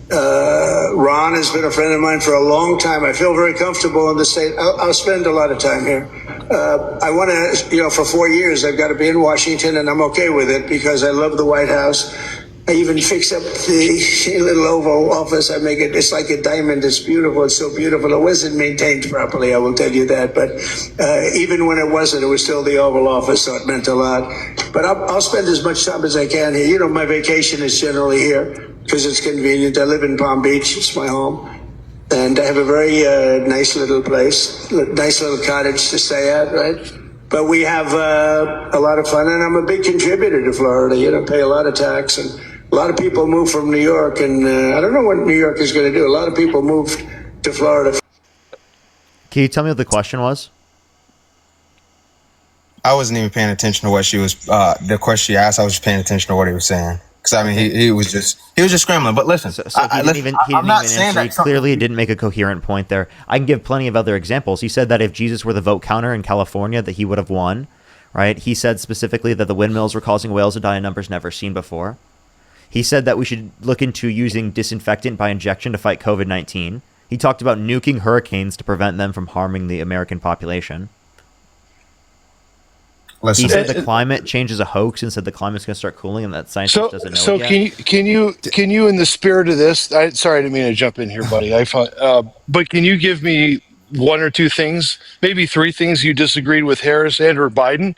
S6: Ron has been a friend of mine for a long time. I feel very comfortable in the state. I'll spend a lot of time here. I want to, for 4 years, I've got to be in Washington, and I'm okay with it because I love the White House. I even fix up the little Oval Office. I make it, it's like a diamond. It's beautiful. It's so beautiful. It wasn't maintained properly, I will tell you that. But even when it wasn't, it was still the Oval Office, so it meant a lot. But I'll spend as much time as I can here. You know, my vacation is generally here because it's convenient. I live in Palm Beach. It's my home. And I have a very nice little place, nice little cottage to stay at, right? But we have a lot of fun, and I'm a big contributor to Florida. Pay a lot of tax, and a lot of people move from New York, and I don't know what New York is going to do. A lot of people moved to Florida.
S1: Can you tell me what the question was?
S3: I wasn't even paying attention to what she was. The question she asked, I was just paying attention to what he was saying. Because I mean, he was just scrambling. But listen,
S1: So he didn't even answer. He clearly didn't make a coherent point there. I can give plenty of other examples. He said that if Jesus were the vote counter in California, that he would have won. Right? He said specifically that the windmills were causing whales to die in numbers never seen before. He said that we should look into using disinfectant by injection to fight COVID-19. He talked about nuking hurricanes to prevent them from harming the American population. He
S3: Listen,
S1: said the climate change is a hoax and said the climate's going to start cooling and that science
S4: So,
S1: doesn't know
S4: so
S1: it yet.
S4: can you, in the spirit of this, sorry, I didn't mean to jump in here, buddy. But can you give me one or two things, maybe three things you disagreed with Harris and or Biden?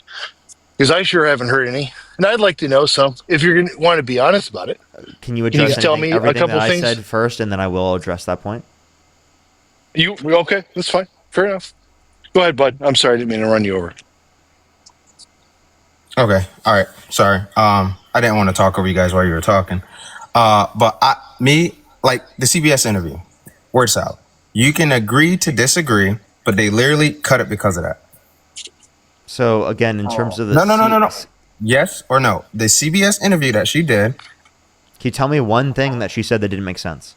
S4: Because I sure haven't heard any, and I'd like to know some. If you're going to want to be honest about it,
S1: Can you address
S4: tell
S1: anything,
S4: me a
S1: everything
S4: couple
S1: that I
S4: things?
S1: said first, and then I will address that point?
S4: you okay? That's fine. Fair enough. Go ahead, bud. I'm sorry, I didn't mean to run you over.
S3: okay, all right, sorry. I didn't want to talk over you guys while you were talking. Like the CBS interview, word salad. You can agree to disagree, but they literally cut it because of that.
S1: So again, in terms of the
S3: No. Yes or no? The CBS interview that she did,
S1: Can you tell me one thing that she said that didn't make sense?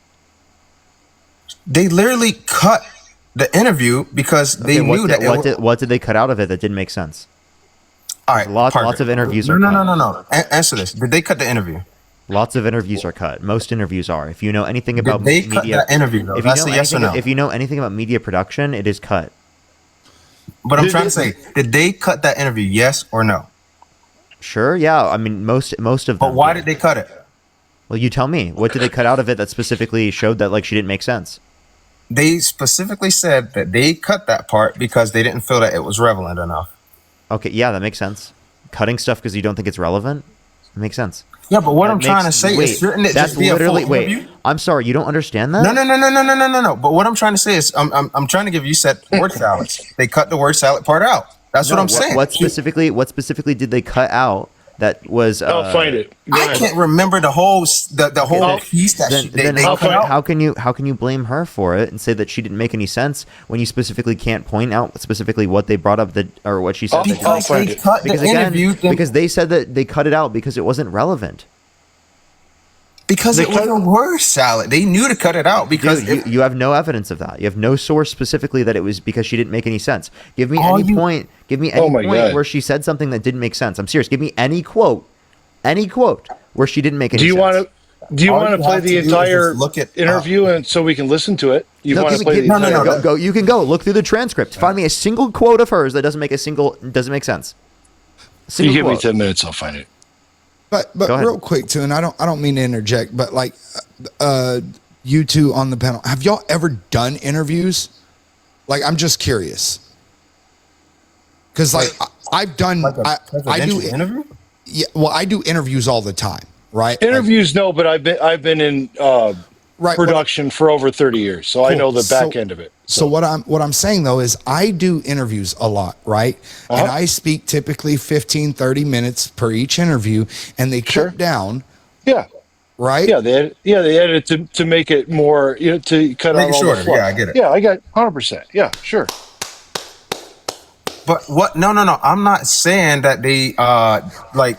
S3: they literally cut the interview because they
S1: Okay,
S3: knew that.
S1: what did they cut out of it that didn't make sense?
S3: All right,
S1: Lots
S3: Parker.
S1: of interviews
S3: No,
S1: are
S3: no,
S1: cut.
S3: no. Answer this. Did they cut the interview?
S1: Lots of interviews are cut. Most interviews are. If you know anything about
S3: Did they cut
S1: media,
S3: that interview though?
S1: if you
S3: That's
S1: know
S3: a yes or
S1: anything,
S3: no.
S1: if you know anything about media production, it is cut.
S3: But I'm trying to say, did they cut that interview? Yes or no?
S1: Sure, yeah. I mean, most of them.
S3: But why did they cut it?
S1: Well, you tell me. What did they cut out of it that specifically showed that like she didn't make sense?
S3: They specifically said that they cut that part because they didn't feel that it was relevant enough.
S1: Okay, yeah, that makes sense. Cutting stuff because you don't think it's relevant makes sense.
S3: Yeah, but what
S1: That
S3: I'm trying to
S1: makes-
S3: say
S1: wait,
S3: is, shouldn't it
S1: that's
S3: just be a full
S1: literally
S3: interview?
S1: I'm sorry, you don't understand that?
S3: No. But what I'm trying to say is, I'm trying to give you set word salads. They cut the word salad part out. That's what I'm saying.
S1: What specifically did they cut out that was?
S4: I'll find it. Go
S3: I
S4: ahead.
S3: can't remember the whole piece that
S1: Then
S3: they
S1: how
S3: cut out.
S1: can you blame her for it and say that she didn't make any sense when you specifically can't point out specifically what they brought up that or what she said? that didn't
S3: Because
S1: make
S3: they
S1: sense?
S3: cut the
S1: Because again,
S3: interview.
S1: because they said that they cut it out because it wasn't relevant.
S3: Because it was a word salad. They knew to cut it out because
S1: Dude, you have no evidence of that. You have no source specifically that it was because she didn't make any sense. Give me
S3: All
S1: any
S3: you-
S1: point. Give me
S4: Oh
S1: any
S4: my
S1: point
S4: God.
S1: where she said something that didn't make sense. I'm serious. Give me any quote where she didn't make any
S4: Do you
S1: sense.
S4: want to? Do you
S3: All
S4: want to
S3: you
S4: play
S3: have
S4: the
S3: to do is
S4: entire
S3: just look at-
S4: interview and so we can listen to it? You
S1: No,
S4: want to play the
S3: no,
S4: entire?
S3: no.
S1: Go. You can go look through the transcript. Find me a single quote of hers that doesn't make sense.
S4: You
S1: Single
S4: give me
S1: quote.
S4: 10 minutes, I'll find it.
S2: But
S1: Go ahead.
S2: real quick too, and I don't mean to interject, but like you two on the panel, have y'all ever done interviews? Like, I'm just curious, because like I've done,
S3: like a
S2: I do
S3: presidential interview.
S2: Yeah, well, I do interviews all the time, right?
S4: Interviews, no, but I've been in
S2: Right,
S4: production for over 30 years, so I
S2: Cool.
S4: know the back
S2: So-
S4: end of it.
S2: So what I'm saying though is I do interviews a lot, right? And
S4: Uh-huh.
S2: I speak typically 15, 30 minutes per each interview, and they
S4: Sure.
S2: cut down,
S4: Yeah,
S2: right?
S4: yeah, they edit to make it more, to cut
S3: Make
S4: out
S3: it
S4: all
S3: shorter.
S4: the fluff.
S3: Yeah, I get it.
S4: Yeah, I got 100%. Yeah, sure.
S3: But what? No. I'm not saying that they like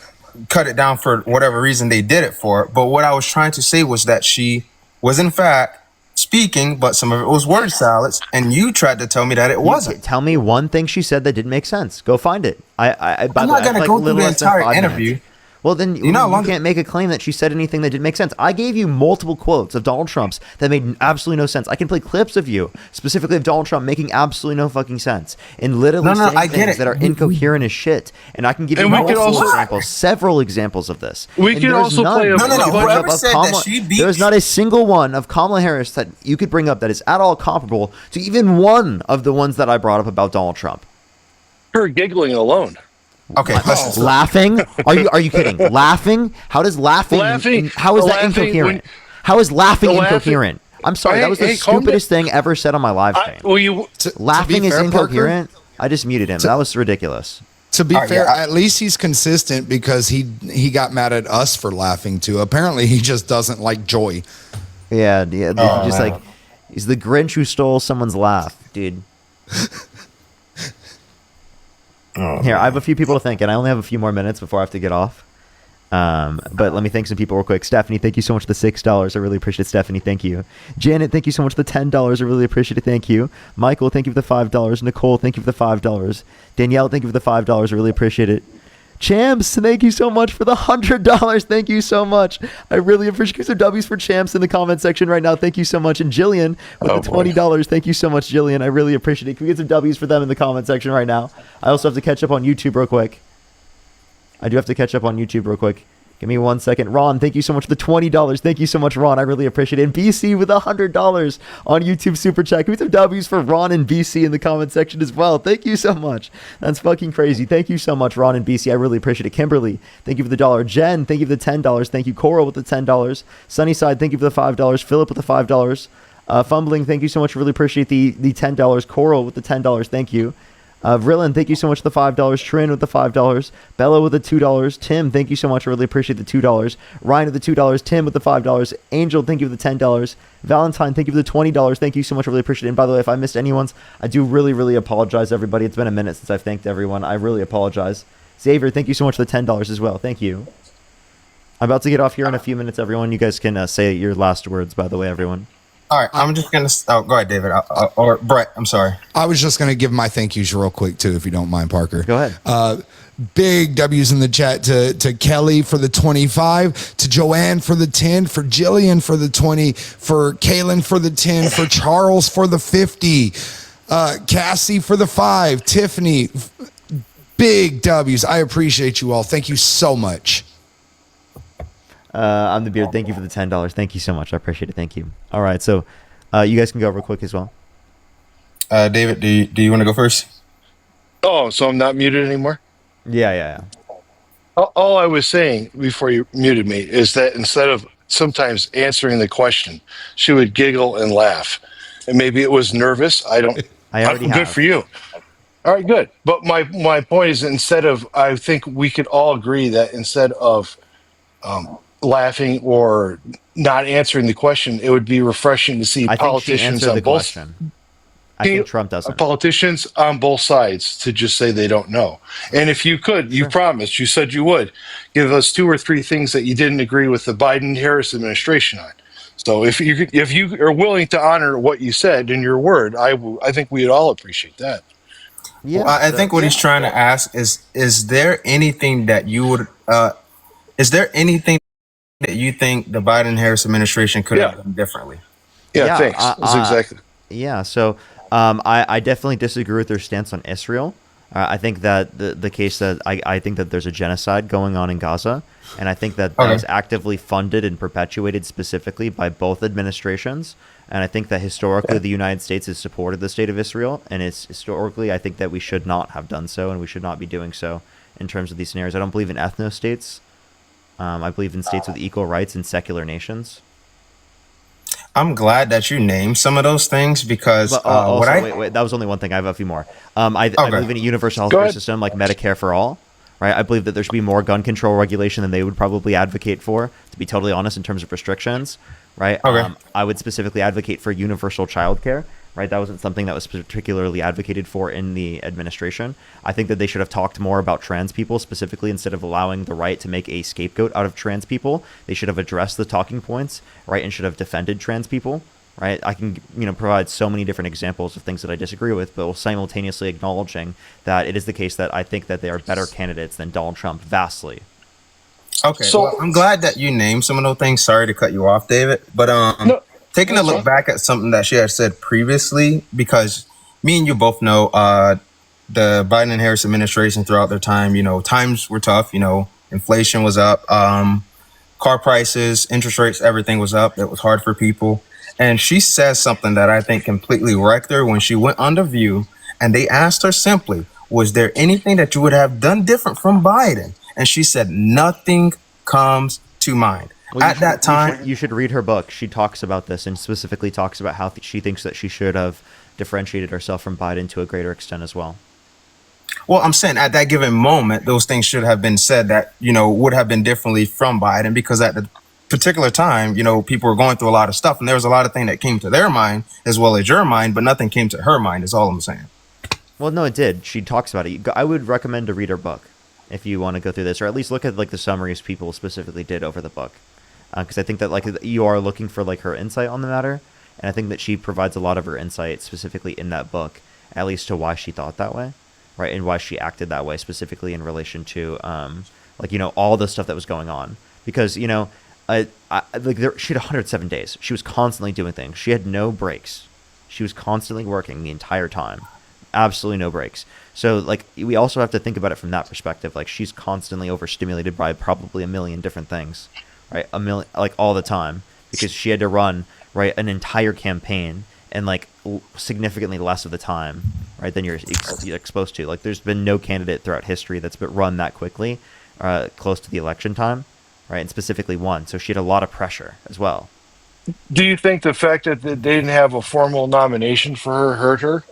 S3: cut it down for whatever reason they did it for. But what I was trying to say was that she was in fact speaking, but some of it was word salads, and you tried to tell me that it wasn't.
S1: Tell me one thing she said that didn't make sense. Go find it.
S3: I'm not gonna go through the entire interview.
S1: Well, then
S3: You know how long-
S1: can't make a claim that she said anything that didn't make sense. I gave you multiple quotes of Donald Trump's that made absolutely no sense. I can play clips of you, specifically of Donald Trump making absolutely no fucking sense and literally
S3: No,
S1: saying
S3: I get
S1: things
S3: it.
S1: that are incoherent as shit. And I can give you
S4: And we could
S1: multiple
S4: also-
S1: examples, several examples of this.
S4: We
S1: And
S4: could
S1: there's
S4: also
S1: none
S4: play a-
S1: that
S4: No,
S1: you
S4: no,
S1: could bring
S3: whoever
S1: up of
S3: said that she beat-
S1: There's not a single one of Kamala Harris that you could bring up that is at all comparable to even one of the ones that I brought up about Donald Trump.
S4: Her giggling alone.
S3: Okay, listen.
S1: Laughing? Are you kidding? Laughing? How does laughing?
S4: Laughing-
S1: How is that
S4: laughing
S1: incoherent?
S4: when-
S1: How is laughing
S4: the laughing-
S1: incoherent? I'm sorry. That was the
S4: Hey, calm
S1: stupidest thing ever said on my live stream.
S4: Well, you
S1: Laughing
S2: be
S1: is
S2: fair, Parker,
S1: incoherent. I just muted him. That was ridiculous.
S2: To be
S3: All right,
S2: fair,
S3: yeah,
S2: at least he's consistent because he got mad at us for laughing too. Apparently, he just doesn't like joy.
S1: Yeah.
S3: Oh,
S1: Just
S3: man.
S1: like he's the Grinch who stole someone's laugh, dude. Here, I have a few people to thank, and I only have a few more minutes before I have to get off. But let me thank some people real quick. Stephanie, thank you so much for the $6. I really appreciate it. Stephanie, thank you. Janet, thank you so much for the $10. I really appreciate it. Thank you. Michael, thank you for the $5. Nicole, thank you for the $5. Danielle, thank you for the $5. I really appreciate it. Champs, thank you so much for the $100. Thank you so much. I really appreciate it. Some W's for Champs in the comment section right now. Thank you so much. And Jillian with the $20. Thank you so much, Jillian. I really appreciate it. Can we get some W's for them in the comment section right now? I also have to catch up on YouTube real quick. Give me 1 second. Ron, thank you so much for the $20. Thank you so much, Ron. I really appreciate it. And BC with $100 on YouTube Super Chat. Can we get some W's for Ron and BC in the comment section as well? Thank you so much. That's fucking crazy. Thank you so much, Ron and BC. I really appreciate it. Kimberly, thank you for the $1. Jen, thank you for the $10. Thank you, Coral, with the $10. Sunnyside, thank you for the $5. Philip with the $5. Fumbling, thank you so much. Really appreciate the $10. Coral with the $10. Thank you. Vrillin, thank you so much for the $5. Trin with the $5. Bella with the $2. Tim, thank you so much. I really appreciate the $2. Ryan with the $2. Tim with the $5. Angel, thank you for the $10. Valentine, thank you for the $20. Thank you so much. I really appreciate it. And by the way, if I missed anyone's, I do really, really apologize, everybody. It's been a minute since I've thanked everyone. I really apologize. Xavier, thank you so much for the $10 as well. Thank you. I'm about to get off here in a few minutes, everyone. You guys can say your last words, by the way, everyone.
S3: All right, I'm just gonna. Oh, go ahead, David. Or Brett. I'm sorry.
S2: I was just going to give my thank yous real quick too, if you don't mind, Parker.
S1: Go ahead.
S2: Big W's in the chat to Kelly for the 25, to Joanne for the 10, for Jillian for the 20, for Kaylin for the 10, for Charles for the 50, Cassie for the 5, Tiffany. Big W's. I appreciate you all. Thank you so much.
S1: I'm the Beard. Thank you for the $10. Thank you so much. I appreciate it. Thank you. All right, so you guys can go real quick as well.
S3: David, do you want to go first?
S4: Oh, so I'm not muted anymore?
S1: Yeah.
S4: All I was saying before you muted me is that instead of sometimes answering the question, she would giggle and laugh. And maybe it was nervous. I
S1: already have.
S4: Good for you. All right, good. But my point is, I think we could all agree that instead of laughing or not answering the question, it would be refreshing to see politicians on both.
S1: I think Trump doesn't.
S4: Politicians on both sides to just say they don't know. And if you could, you promised, you said you would give us 2 or 3 things that you didn't agree with the Biden-Harris administration on. So if you are willing to honor what you said in your word, I think we'd all appreciate that.
S3: Yeah, well, I think what he's trying to ask is there anything that you would is there anything that you think the Biden-Harris administration could have done differently?
S4: Yeah, thanks. That's exactly.
S1: Yeah, so I definitely disagree with their stance on Israel. I think that the case that I think that there's a genocide going on in Gaza, and I think that that is actively funded and perpetuated specifically by both administrations. And I think that historically the United States has supported the state of Israel, and it's historically I think that we should not have done so, and we should not be doing so in terms of these scenarios. I don't believe in ethno-states. I believe in states with equal rights and secular nations.
S3: I'm glad that you named some of those things because
S1: wait, that was only one thing. I have a few more. I believe in a universal healthcare system like Medicare for all. Right, I believe that there should be more gun control regulation than they would probably advocate for. To be totally honest, in terms of restrictions, right? I would specifically advocate for universal childcare. Right, that wasn't something that was particularly advocated for in the administration. I think that they should have talked more about trans people specifically instead of allowing the right to make a scapegoat out of trans people. They should have addressed the talking points, right, and should have defended trans people. Right, I can provide so many different examples of things that I disagree with, but while simultaneously acknowledging that it is the case that I think that they are better candidates than Donald Trump vastly.
S3: Okay, so well, I'm glad that you named some of those things. Sorry to cut you off, David, but taking a look back at something that she had said previously, because me and you both know the Biden and Harris administration throughout their time, times were tough. Inflation was up, car prices, interest rates, everything was up. It was hard for people. And she says something that I think completely wrecked her when she went on The View, and they asked her simply, was there anything that you would have done different from Biden? And she said, nothing comes to mind.
S1: Well,
S3: at that time,
S1: you should read her book. She talks about this and specifically talks about how she thinks that she should have differentiated herself from Biden to a greater extent as well.
S3: Well, I'm saying at that given moment, those things should have been said that, would have been differently from Biden, because at the particular time, people were going through a lot of stuff, and there was a lot of things that came to their mind as well as your mind, but nothing came to her mind is all I'm saying.
S1: Well, no, it did. She talks about it. I would recommend to read her book if you want to go through this, or at least look at the summaries people specifically did over the book. Because I think that you are looking for her insight on the matter, and I think that she provides a lot of her insight specifically in that book, at least to why she thought that way. right, and why she acted that way specifically in relation to like, you know, all the stuff that was going on. Because, you know, she had 107 days. She was constantly doing things. She had no breaks. She was constantly working the entire time. Absolutely no breaks. So, like, we also have to think about it from that perspective. Like, she's constantly overstimulated by probably a million different things, right? A million, like, all the time, because she had to run, right, an entire campaign and, like, significantly less of the time, right, than you're exposed to. Like, there's been no candidate throughout history that's been run that quickly, close to the election time, right, and specifically one. So she had a lot of pressure as well.
S4: Do you think the fact that they didn't have a formal nomination for her hurt her?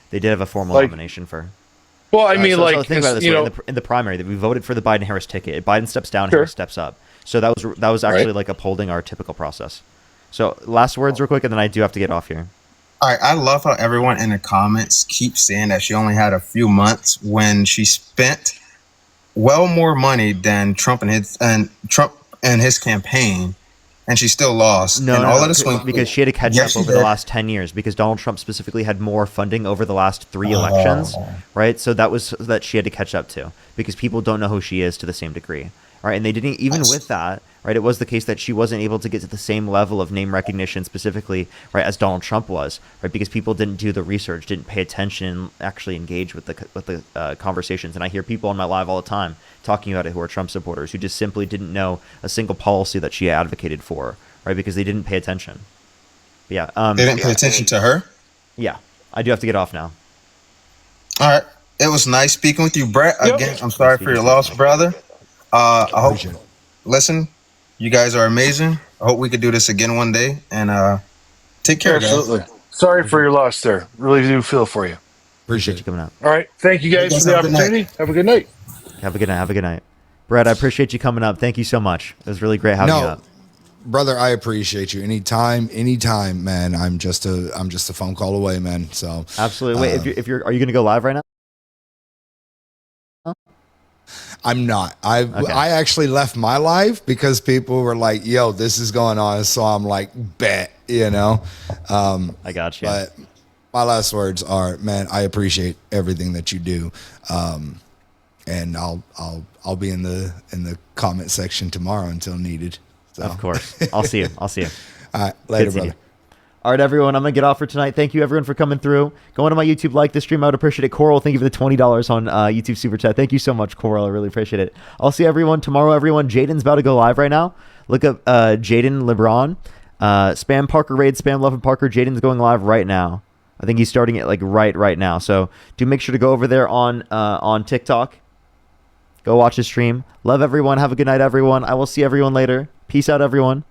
S1: They did have a formal
S4: Like,
S1: nomination for her.
S4: well, I mean,
S1: So
S4: like,
S1: think about it this
S4: you
S1: way:
S4: know,
S1: in the primary, that we voted for the Biden-Harris ticket. If Biden steps down,
S4: Sure.
S1: Harris steps up. So that was actually
S4: Right.
S1: like upholding our typical process. So last words, real quick, and then I do have to get off here.
S3: All right, I love how everyone in the comments keeps saying that she only had a few months when she spent well more money than Trump and his campaign, and she still lost.
S1: No,
S3: and
S1: no,
S3: all
S1: no,
S3: of the swing
S1: because she had to catch
S3: Yes,
S1: up
S3: she
S1: over the
S3: did.
S1: last 10 years, because Donald Trump specifically had more funding over the last 3 elections, right? So that was that she had to catch up to, because people don't know who she is to the same degree, right? And they didn't, even with that, right, it was the case that she wasn't able to get to the same level of name recognition specifically, right, as Donald Trump was, right, because people didn't do the research, didn't pay attention, and actually engage with the conversations. And I hear people on my live all the time talking about it who are Trump supporters who just simply didn't know a single policy that she advocated for, right, because they didn't pay attention. But yeah,
S3: They didn't pay attention to her.
S1: yeah, I do have to get off now.
S3: All right, it was nice speaking with you, Brett.
S4: Yep.
S3: Again, I'm sorry for your loss, brother. I hope.
S2: Appreciate it.
S3: Listen, you guys are amazing. I hope we could do this again one day. And take care, guys.
S4: absolutely. Sorry for your loss there. Really do feel for you.
S1: Appreciate
S2: Appreciate
S1: you coming out.
S4: All right. Thank you guys
S3: guys
S4: for the
S3: have a good night.
S4: opportunity. Have a good night.
S1: Have a good night. Have a good night. Brett, I appreciate you coming up. Thank you so much. It was really great having you
S2: No,
S1: up.
S2: brother, I appreciate you. Anytime, man. I'm just a phone call away, man. So
S1: Absolutely. Wait, if you're are you going to go live right now?
S2: I'm not.
S1: Okay.
S2: I actually left my live because people were like, "Yo, this is going on." So I'm like, "Bet," you know.
S1: I got you.
S2: But my last words are, man, I appreciate everything that you do, and I'll be in the comment section tomorrow until needed. So.
S1: Of course. I'll see you. I'll see you.
S2: All right, later,
S1: Good seeing
S2: brother.
S1: you. All right, everyone. I'm going to get off for tonight. Thank you, everyone, for coming through. Go on to my YouTube, like the stream. I would appreciate it. Coral, thank you for the $20 on YouTube Super Chat. Thank you so much, Coral. I really appreciate it. I'll see everyone tomorrow, everyone. Jaden's about to go live right now. Look up Jaden LeBron. Spam Parker Raid, Spam Love and Parker. Jaden's going live right now. I think he's starting it like right now. So do make sure to go over there on TikTok. Go watch his stream. Love everyone. Have a good night, everyone. I will see everyone later. Peace out, everyone.